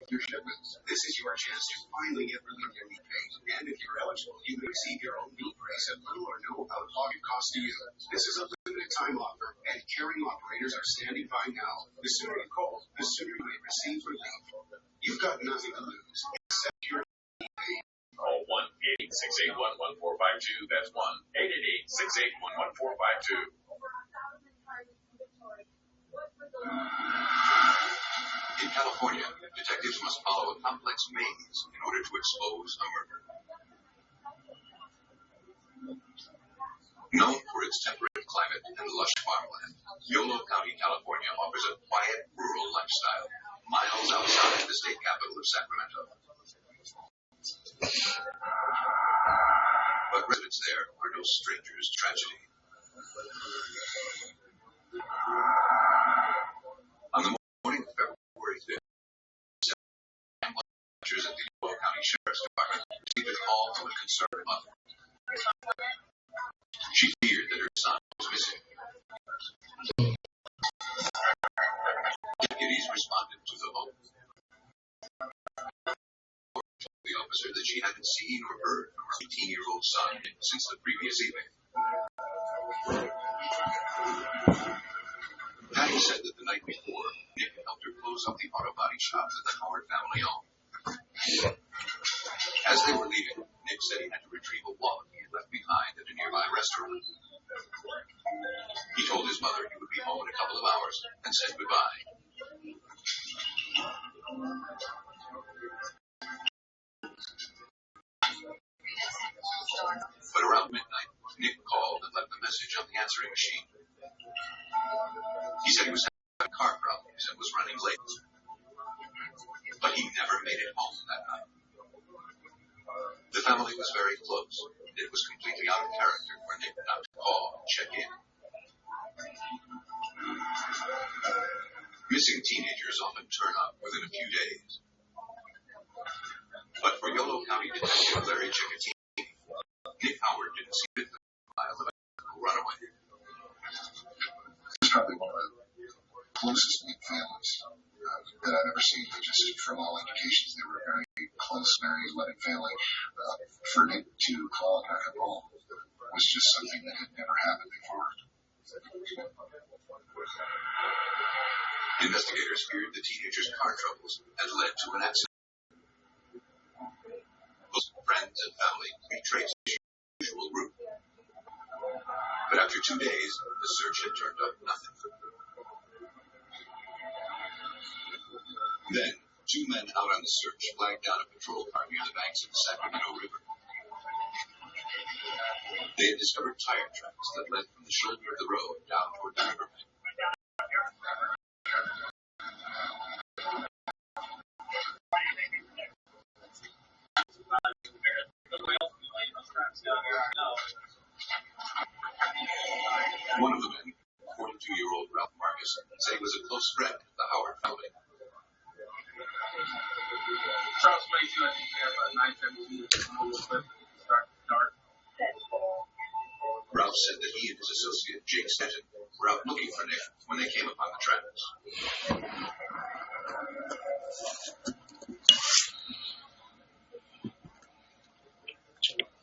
your shipments, this is your chance to finally get relief from your knee pain. And if you're eligible, you can receive your own knee brace batteries at little or no out-of-pocket cost to you. This is a limited time offer, and caring operators are standing by now. The sooner you call, the sooner you may receive relief. You've got nothing to lose, except your pay. Call 1-888-681-1452. That's 1-888-681-1452. In California, detectives must follow a complex maze in order to expose a murder. Known for its temperate climate and lush farmland, Yolo County, California offers a quiet, rural lifestyle, miles outside the state capital of Sacramento. But residents there are no strangers to tragedy. On the morning of February 5th, officers at the Yolo County Sheriff's Department received a call from a concerned mother. She feared that her son was missing. Deputies responded to the home. The officer that she hadn't seen or heard from her 18-year-old son since the previous evening. Patty said that the night before, Nick helped her close up the auto body shop that the Howard family owned. As they were leaving, Nick said he had to retrieve a wallet he had left behind at a nearby restaurant. He told his mother he would be home in a couple of hours and said goodbye. But around midnight, Nick called and left a message on the answering machine. He said he was having car problems and was running late. But he never made it home that night. The family was very close. It was completely out of character for Nick not to call and check in. Missing teenagers often turn up within a few days. But for Yolo County Detective Larry Chickatini, Nick Howard didn't see fit to file a runaway. He's probably one of the closest Nick families that I've ever seen. Just from all indications, they were a very close, very loving family. For Nick to call back at home was just something that had never happened before. Investigators feared the teenager's car troubles had led to an accident. Both friends and family retraced his usual route. But after 2 days, the search had turned up nothing. Then, two men out on the search flagged down a patrol car near the banks of the Sacramento River. They had discovered tire tracks that led from the shoulder of the road down toward the riverbank. One of the men, 42-year-old Ralph Marcus, said he was a close friend of the Howard family. Charles Place, I think there about 9:17. Ralph said that he and his associate, Jake Stanton, were out looking for Nick when they came upon the tracks.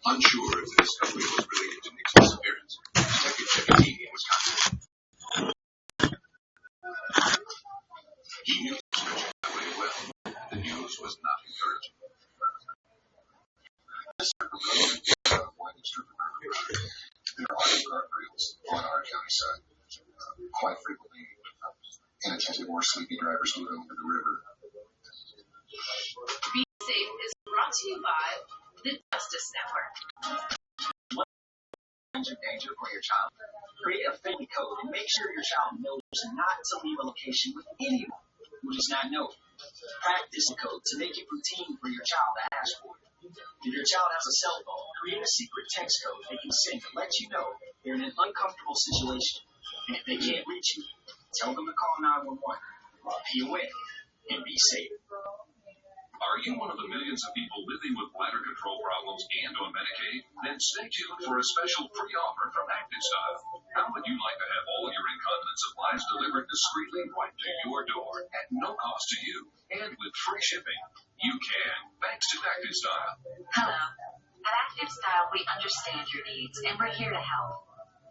Unsure if the discovery was related to Nick's disappearance, Detective Chickatini was contacted. He knew the search highway well. The news was not encouraging. There are guardrails on our county side. Quite frequently, inattentive or sleepy drivers move over the river. Be Safe is brought to you by the Justice Network. Danger for your child. Create a family code and make sure your child knows not to leave a location with anyone who does not know. Practice the code to make it routine for your child to ask for it. If your child has a cell phone, create a secret text code they can send to let you know they're in an uncomfortable situation. And if they can't reach you, tell them to call 911. Be aware and be safe. Are you one of the millions of people living with bladder control problems and on Medicaid? Then stay tuned for a special free offer from Active Style. How would you like to have all your incontinence supplies delivered discreetly right to your door at no cost to you and with free shipping? You can, thanks to Active Style. Hello. At Active Style, we understand your needs, and we're here to help.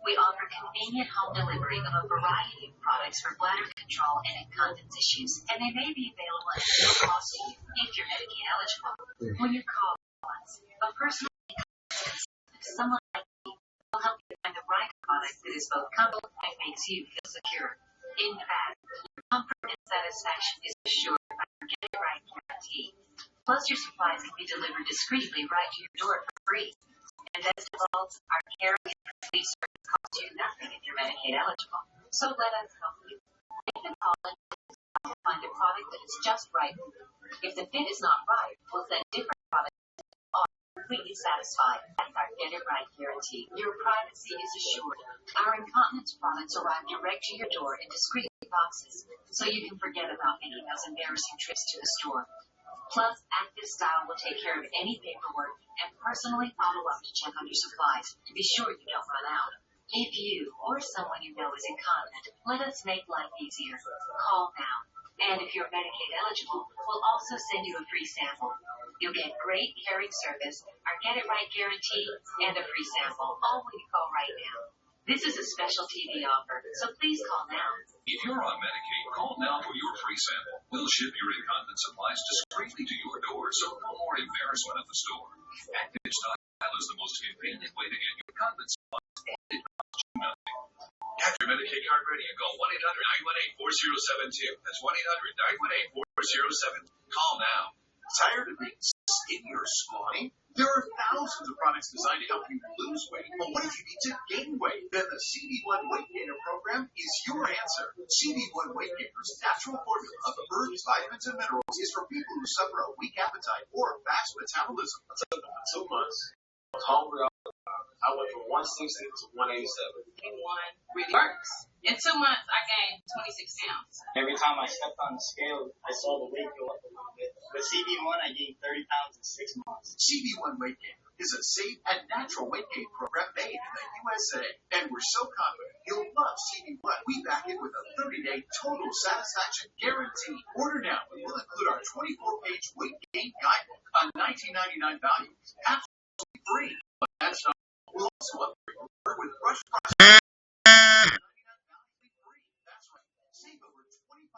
We offer convenient home delivery of a variety of products for bladder control and incontinence issues, and they may be available at no cost to you if you're Medicaid eligible. When you call us, a personal someone like me will help you find the right product that is both comfortable and makes you feel secure. In fact, your comfort and satisfaction is assured by our Get It Right guarantee. Plus, your supplies can be delivered discreetly right to your door for free. And best of all, our care and complete service costs you nothing if you're Medicaid eligible. So let us help you. Make a call and find a product that is just right. If the fit is not right, we'll send different products are completely satisfied. That's our Get It Right guarantee. Your privacy is assured. Our incontinence products arrive direct to your door in discreet boxes, so you can forget about making those embarrassing trips to the store. Plus, Active Style will take care of any paperwork and personally follow up to check on your supplies to be sure you don't run out. If you or someone you know is incontinent, let us make life easier. Call now. And if you're Medicaid eligible, we'll also send you a free sample. You'll get great caring service, our Get It Right guarantee, and a free sample, all when you call right now. This is a special TV offer, so please call now. If you're on Medicaid, call now for your free sample. We'll ship your incontinence supplies discreetly to your door, so no more embarrassment at the store. Active Style is the most convenient way to get your incontinence supplies, and it costs you nothing. Have your Medicaid card ready and call 1-800-918-4072. That's 1-800-918-4072. Call now. Tired of being skinny or scrawny? There are thousands of products designed to help you lose weight, but what if you need to gain weight? Then the CD1 Weight Gainer program is your answer. CD1 Weight Gainer's natural formula of herbs, vitamins, and minerals is for people who suffer a weak appetite or fast metabolism. I took it for 2 months. I was hungry. I went from 160 to 187. And one really works. In 2 months, I gained 26 pounds. Every time I stepped on the scale, I saw the weight go up a little bit. With CB1, I gained 30 pounds in 6 months. CB1 Weight Gainer is a safe and natural weight gain program made in the USA. And we're so confident you'll love CB1. We back it with a 30-day total satisfaction guarantee. Order now and we'll include our 24-page weight gain guidebook, a $19.99 value. Absolutely free. But that's not. We'll also upgrade your order with brush processing. That's right. Save over $25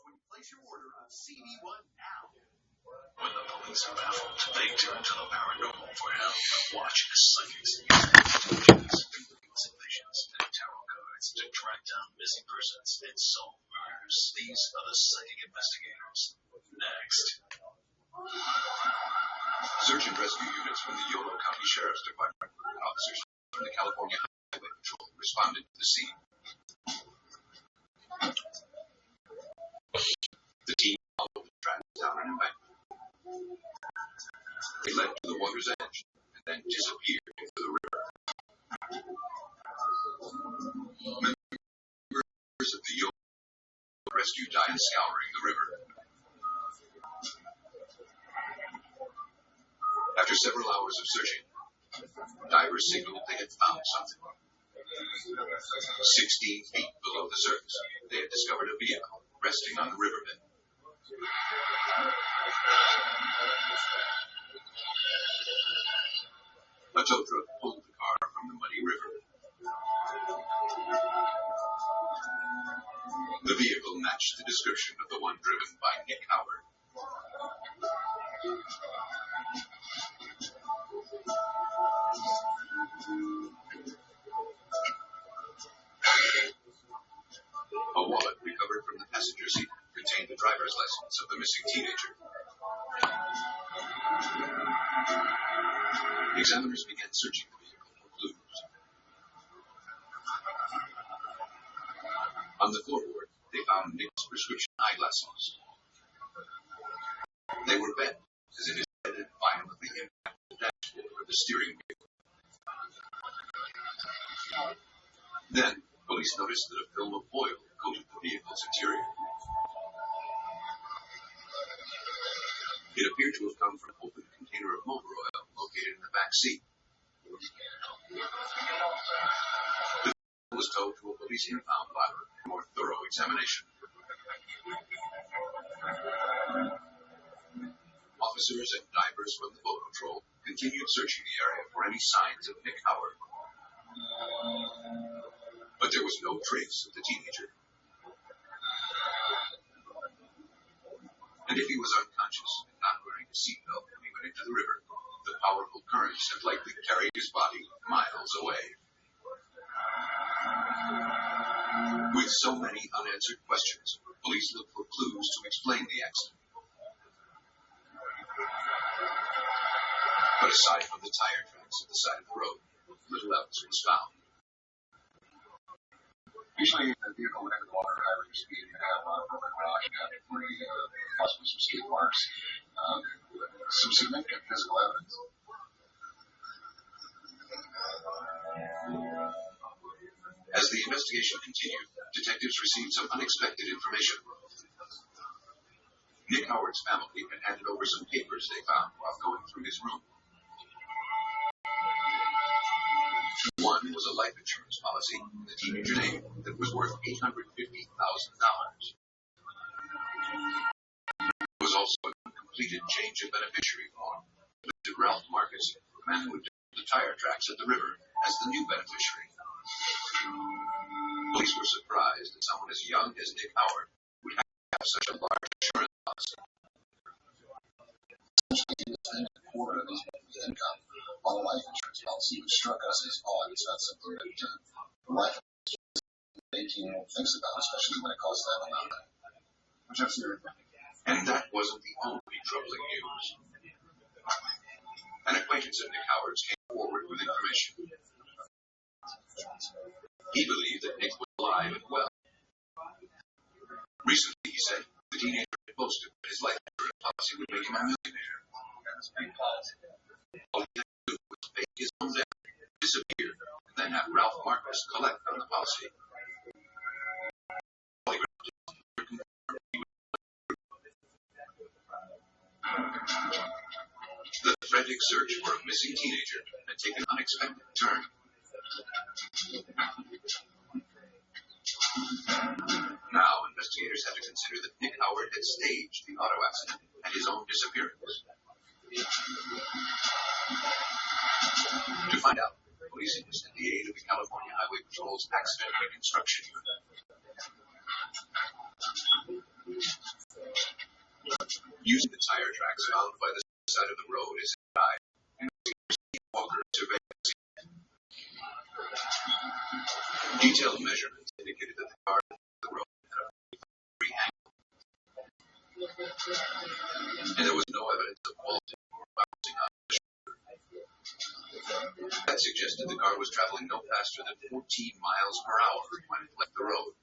when you place your order on CD1 now. When the police are baffled, they turn to the paranormal for help. Watch as psychics use visions, and tarot cards to track down missing persons and solve murders. These are the psychic investigators. Next. Search and rescue units from the Yolo County Sheriff's Department and officers from the California Highway Patrol responded to the scene. The team followed the track down an embankment. They led to the water's edge and then disappeared into the river. Members of the Yolo rescue died scouring the river. After several hours of searching, divers signaled they had found something. 16 feet below the surface, they had discovered a vehicle resting on the riverbed. A tow truck pulled the car from the muddy river. The vehicle matched the description of the one driven by Nick Howard. A wallet recovered from the passenger seat contained the driver's license of the missing teenager. Examiners began searching the vehicle for clues. On the floorboard, they found Nick's prescription eyeglasses. They were bent as if his head had violently impacted the dashboard of the steering wheel. Then, police noticed that a film of oil coated the vehicle's interior. It appeared to have come from an open container of motor oil located in the back seat. The vehicle was towed to a police impound lot for more thorough examination. Officers and divers from the boat patrol continued searching the area for for any signs of Nick Howard. But there was no trace of the teenager. And if he was unconscious and not wearing a seatbelt when he went into the river, the powerful currents had likely carried his body miles away. With so many unanswered questions, police looked for clues to explain the accident. But aside from the tire tracks at the side of the road, little else was found. Usually, the vehicle would enter the water at high rate of speed and have broken rock and debris, possibly some skid marks, some significant physical evidence. As the investigation continued, detectives received some unexpected information. Nick Howard's family had handed over some papers they found while going through his room. One was a life insurance policy in the teenager name that was worth $850,000. There was also a completed change of beneficiary form listed Ralph Marcus, the man who had done the tire tracks at the river, as the new beneficiary. Police were surprised that someone as young as Nick Howard would have such a large insurance policy. Essentially, he was paying a quarter of his income on a life insurance policy, which struck us as odd. It's not something that life insurance 18-year-old thinks about, especially when it costs that amount. Which absolutely. And that wasn't the only troubling news. An acquaintance of Nick Howard's came forward with information. He believed that Nick was alive and well. Recently, he said, the teenager had boasted that his life insurance policy would make him a millionaire. All he had to do was pay his own debt, disappear, and then have Ralph Marcus collect on the policy. The frantic search for a missing teenager had taken an unexpected turn. Now, investigators had to consider that Nick Howard had staged the auto accident and his own disappearance. To find out, police enlisted the aid of the California Highway Patrol's Accident Reconstruction Unit. Using the tire tracks found by the side of the road as a guide, investigators Walker surveillance. Detailed measurements indicated that the car on the road had a free angle. And there was no evidence of vaulting or bouncing on the shoulder. That suggested the car was traveling no faster than 14 miles per hour when it left the road.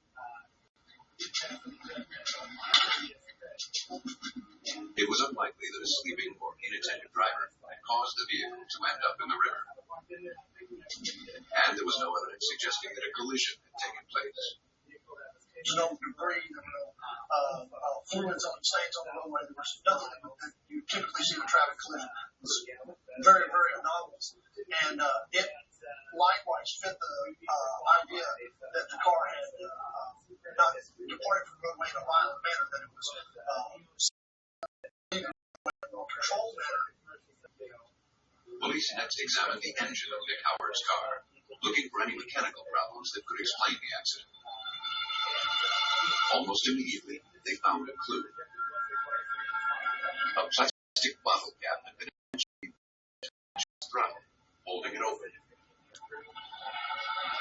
It was unlikely that a sleeping or inattentive driver had caused the vehicle to end up in the river. And there was no evidence suggesting that a collision had taken place. There's no debris, there were no fluids on the stains on the roadway. There was nothing that you typically see in a traffic collision. It was very, very anomalous. And it likewise fit the idea that the car had not departed from the roadway in a violent manner, that it was controlled manner. Police next examined the engine of Nick Howard's car, looking for any mechanical problems that could explain the accident. Almost immediately, they found a clue. A plastic bottle cap had been attached to the throttle, holding it open.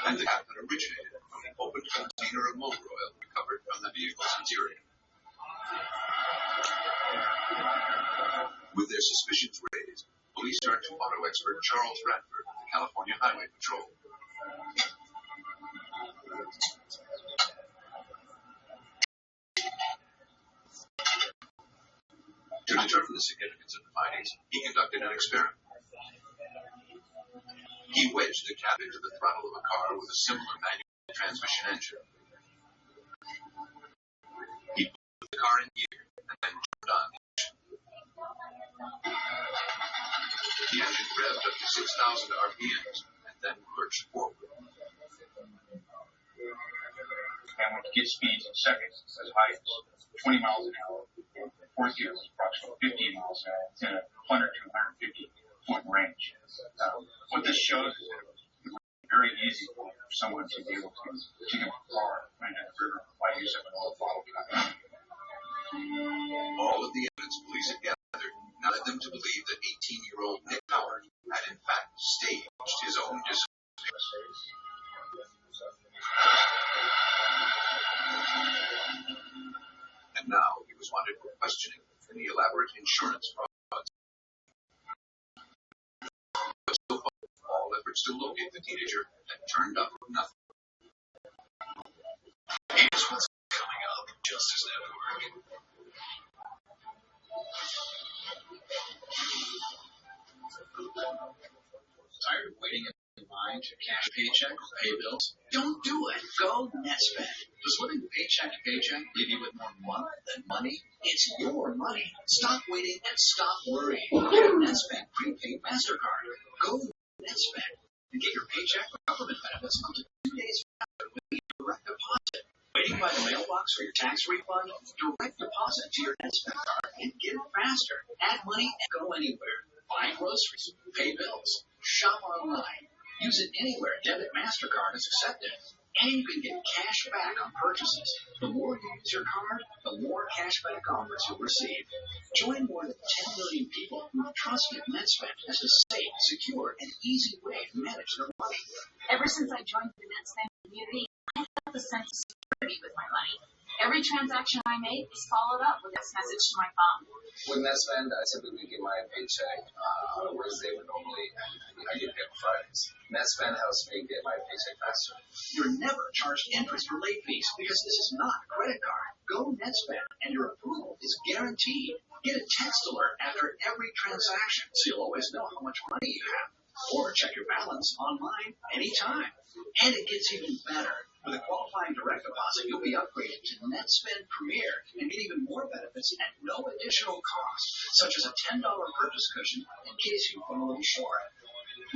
And the cap had originated from the open container of motor oil recovered from the vehicle's interior. With their suspicions raised, police turned to auto expert Charles Radford of the California Highway Patrol. To determine the significance of the findings, he conducted an experiment. He wedged the cap into the throttle of a car with a similar manual transmission engine. He put the car in gear and then turned on the engine. The engine revved up to 6,000 RPMs and then lurched forward. And when it gets speeds in seconds, it's as high as 20 miles an hour. Fourth gear was approximately 15 miles an hour. It's in a 100 to 150 foot range. What this shows is that it was very easy for someone to be able to dig up a car right in the river by using an old bottle cap. All of the evidence police had gathered led them to believe that 18-year-old Nick Howard had in fact staged his own disappearance. And now he was wanted for questioning in the elaborate insurance frauds. But so far, all efforts to locate the teenager had turned up nothing. Here's what's coming up. Justice Network. Tired of waiting in line to cash a paycheck or pay bills? Don't do it. Go NetSpend. Does living paycheck to paycheck leave you with more money than money? It's your money. Stop waiting and stop worrying. Get a NetSpend prepaid MasterCard. Go NetSpend and get your paycheck or government benefits up to 2 days faster with your direct deposit. Waiting by the mailbox for your tax refund? Direct deposit to your NetSpend card and get it faster. Add money and go anywhere. Buy groceries, pay bills, shop online. Use it anywhere Debit MasterCard is accepted. And you can get cash back on purchases. The more you use your card, the more cash back offers you'll receive. Join more than 10 million people who have trusted NetSpend as a safe, secure, and easy way to manage their money. Ever since I joined the NetSpend community, I felt a sense of security with my money. Every transaction I make is followed up with a message to my phone. With NetSpend, I typically get my paycheck on a Wednesday, but normally I get paid on Fridays. NetSpend helps me get my paycheck faster. You're never charged interest or late fees because this is not a credit card. Go NetSpend and your approval is guaranteed. Get a text alert after every transaction so you'll always know how much money you have. Or check your balance online anytime. And it gets even better. With a qualifying direct deposit, you'll be upgraded to NetSpend Premier and get even more benefits at no additional cost, such as a $10 purchase cushion in case you come a little short.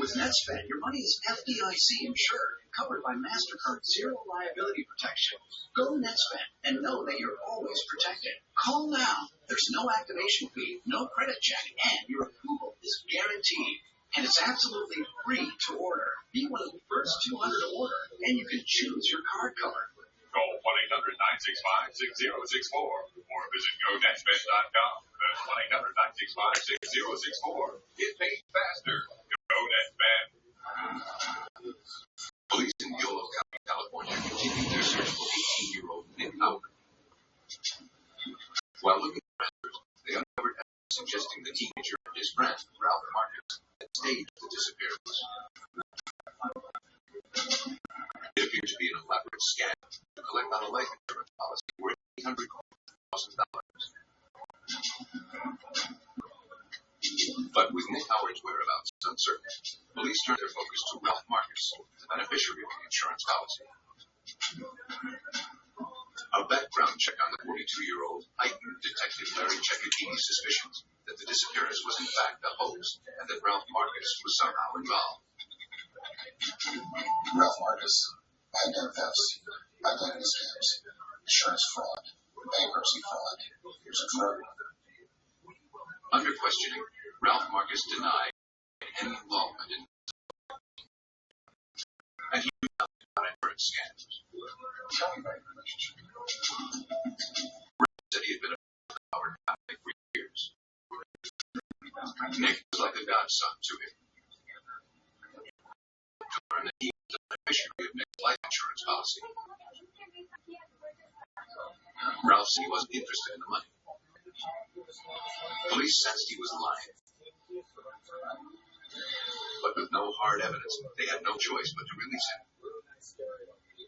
With NetSpend, your money is FDIC insured, covered by MasterCard Zero Liability Protection. Go NetSpend and know that you're always protected. Call now. There's no activation fee, no credit check, and your approval is guaranteed. And it's absolutely free to order. Be one of the first 200 to order, and you can choose your card color. Call 1-800-965-6064 or visit GoNetSpend.com. That's 1-800-965-6064. Get paid faster. Go NetSpend. Police in Yolo County, California, continued their search for 18-year-old Nick Howard. While looking for answers, they uncovered evidence suggesting the teenager and his friend, Ralph Marcus, had staged the disappearance. It appeared to be an elaborate scam to collect on a life insurance policy worth $800,000. But with Nick Howard's whereabouts uncertain, police turned their focus to Ralph Marcus, the beneficiary of the insurance policy. A background check on the 42-year-old heightened Detective Larry Cecchini's suspicions that the disappearance was in fact a hoax and that Ralph Marcus was somehow involved. Ralph Marcus had done thefts, identity scams, insurance fraud, bankruptcy fraud. He was a drug runner. Under questioning, Ralph Marcus denied any involvement in and he knew nothing about insurance scams. Tell me about your relationship. Ralph said he had been a Howard family for years. Nick was like a godson to him. To learn that he was the beneficiary of Nick's life insurance policy. Ralph said he wasn't interested in the money. Police sensed he was lying. But with no hard evidence, they had no choice but to release him.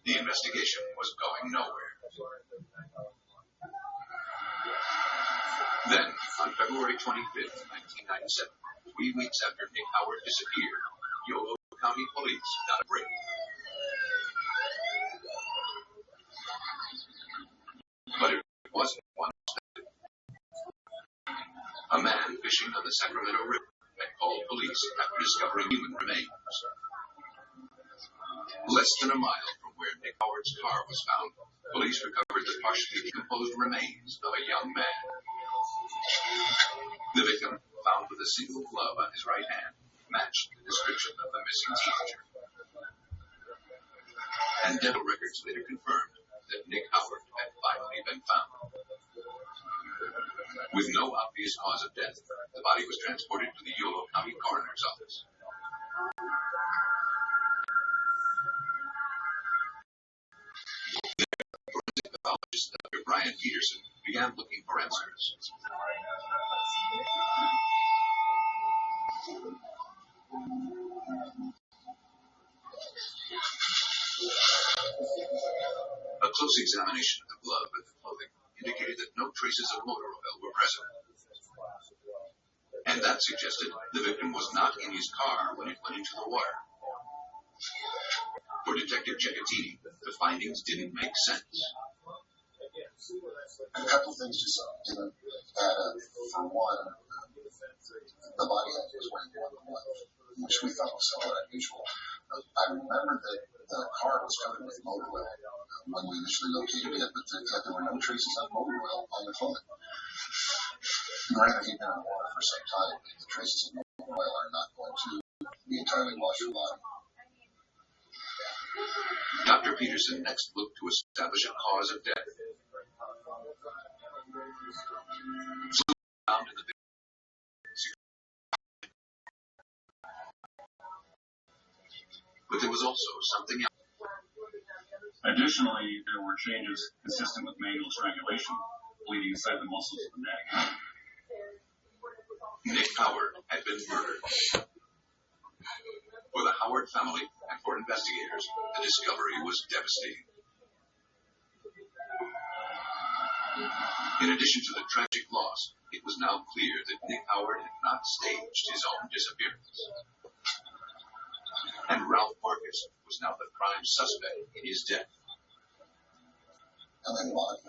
The investigation was going nowhere. Then, on February 25th, 1997, 3 weeks after Nick Howard disappeared, Yolo County Police got a break. But it wasn't one expected. A man fishing on the Sacramento River had called police after discovering human remains. Less than a mile from where Nick Howard's car was found, police recovered the partially decomposed remains of a young man. The victim, found with a single glove on his right hand, matched the description of the missing teenager. And dental records later confirmed that Nick Howard had finally been found. With no obvious cause of death, the body was transported to the Yolo County Coroner's Office. Forensic pathologist Dr. Brian Peterson began looking for answers. A close examination of the glove and the clothing indicated that no traces of motor oil were present. And that suggested the victim was not in his car when it went into the water. For Detective Cecchettini, the findings didn't make sense. A couple things just didn't add up. For one, the body was wearing one glove, which we thought was somewhat unusual. I remember that the car was covered with motor oil when we initially located it, but there were no traces of motor oil on the clothing. Granted, he'd been in the water for some time, and the traces of motor oil are not going to be entirely washed from bottom. Dr. Peterson next looked to establish a cause of death. Found in the but there was also something else. Additionally, there were changes consistent with manual strangulation, bleeding inside the muscles of the neck. Nick Howard had been murdered. For the Howard family and for investigators, the discovery was devastating. In addition to the tragic loss, it was now clear that Nick Howard had not staged his own disappearance. And Ralph Marcus was now the prime suspect in his death. And then the body,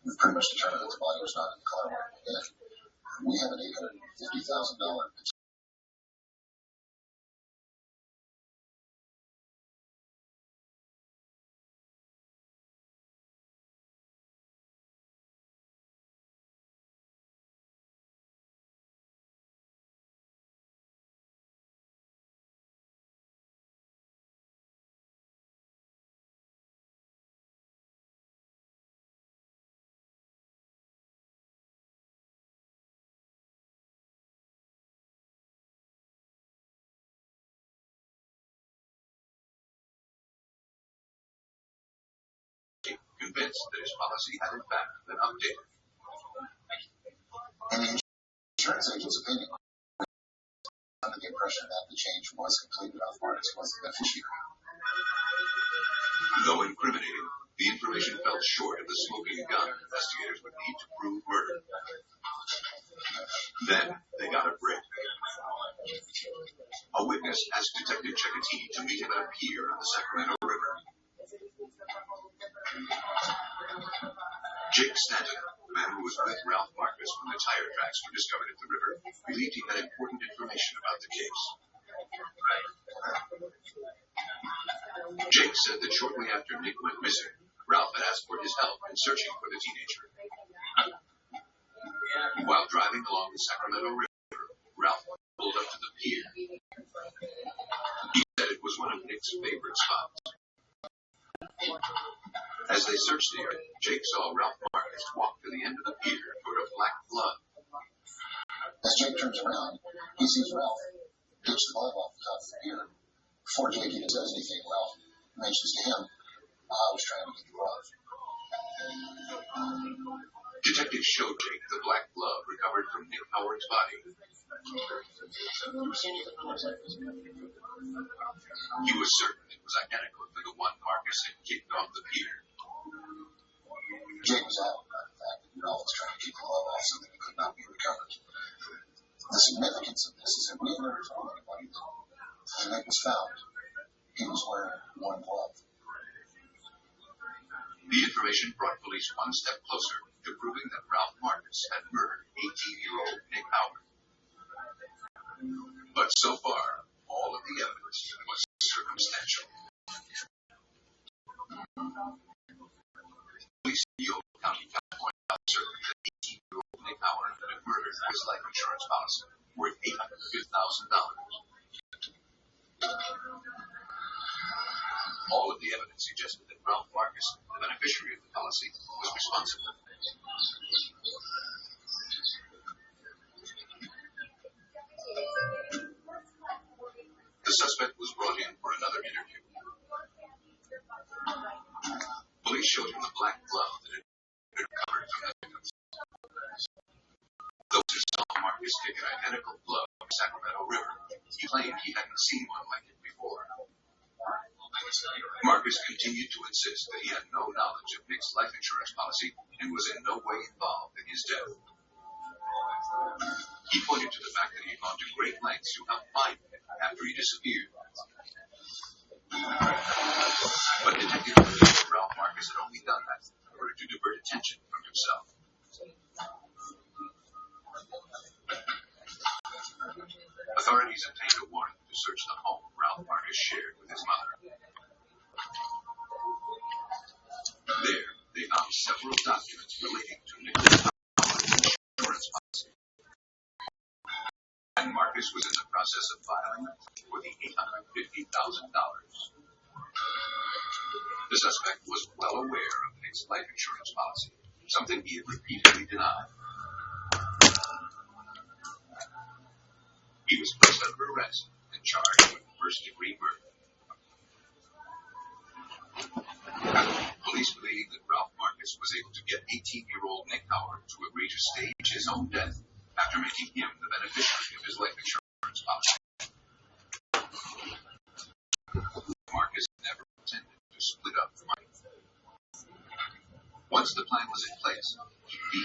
we pretty much determined that the body was not in the car when it went in. We have an $850,000 convinced that his policy had in fact been updated. In the insurance agent's opinion, under the impression that the change was complete. Ralph Marcus was the beneficiary. Though incriminating, the information fell short of the smoking gun investigators would need to prove murder. Then they got a break. A witness asked Detective Cecchettini to meet him at a pier on the Sacramento River. Jake Stanton, the man who was with Ralph Marcus when the tire tracks were discovered at the river, believed he had important information about the case. Jake said that shortly after Nick went missing, Ralph had asked for his help in searching for the teenager. While driving along the Sacramento River, Ralph pulled up to the pier. He said it was one of Nick's favorite spots. As they searched the area, Jake saw Ralph Marcus walk to the end of the pier toward a black glove. As Jake turns around, he sees Ralph ditch the glove off the top of the pier. Before Jake even says anything, Ralph mentions to him, I was trying to get the glove. Detectives showed Jake the black glove recovered from Nick Howard's body. He was certain it was identical to the one Marcus had kicked off the pier. Jake was adamant about the fact that Ralph was trying to keep the glove off so that it could not be recovered. The significance of this is that we have never told anybody that when Nick was found, he was wearing one glove. The information brought police one step closer to proving that Ralph Marcus had murdered 18-year-old Nick Howard. But so far, all of the evidence was circumstantial. Police in Yolo County, California, found certain that 18-year-old Nick Howard had murdered his life insurance policy worth $850,000. suggested that Ralph Marcus, the beneficiary of the policy, was responsible. The suspect was brought in for another interview. Police showed him the black glove that had been recovered from the victims. Those who saw Marcus take an identical glove from the Sacramento River, he claimed he hadn't seen one like it before. Marcus continued to insist that he had no knowledge of Nick's life insurance policy and was in no way involved in his death. He pointed to the fact that he had gone to great lengths to help find him after he disappeared. But detectives believed that Ralph Marcus had only done that in order to divert attention from himself. Authorities obtained a warrant to search the home Ralph Marcus shared with his mother. There, they found several documents relating to Nicholas insurance policy. And Marcus was in the process of filing for the $850,000. The suspect was well aware of Nick's life insurance policy, something he had repeatedly denied. He was placed under arrest and charged with first-degree murder. Police believe that Ralph Marcus was able to get 18-year-old Nick Howard to agree to stage his own death after making him the beneficiary of his life insurance policy. Marcus never intended to split up the money. Once the plan was in place, he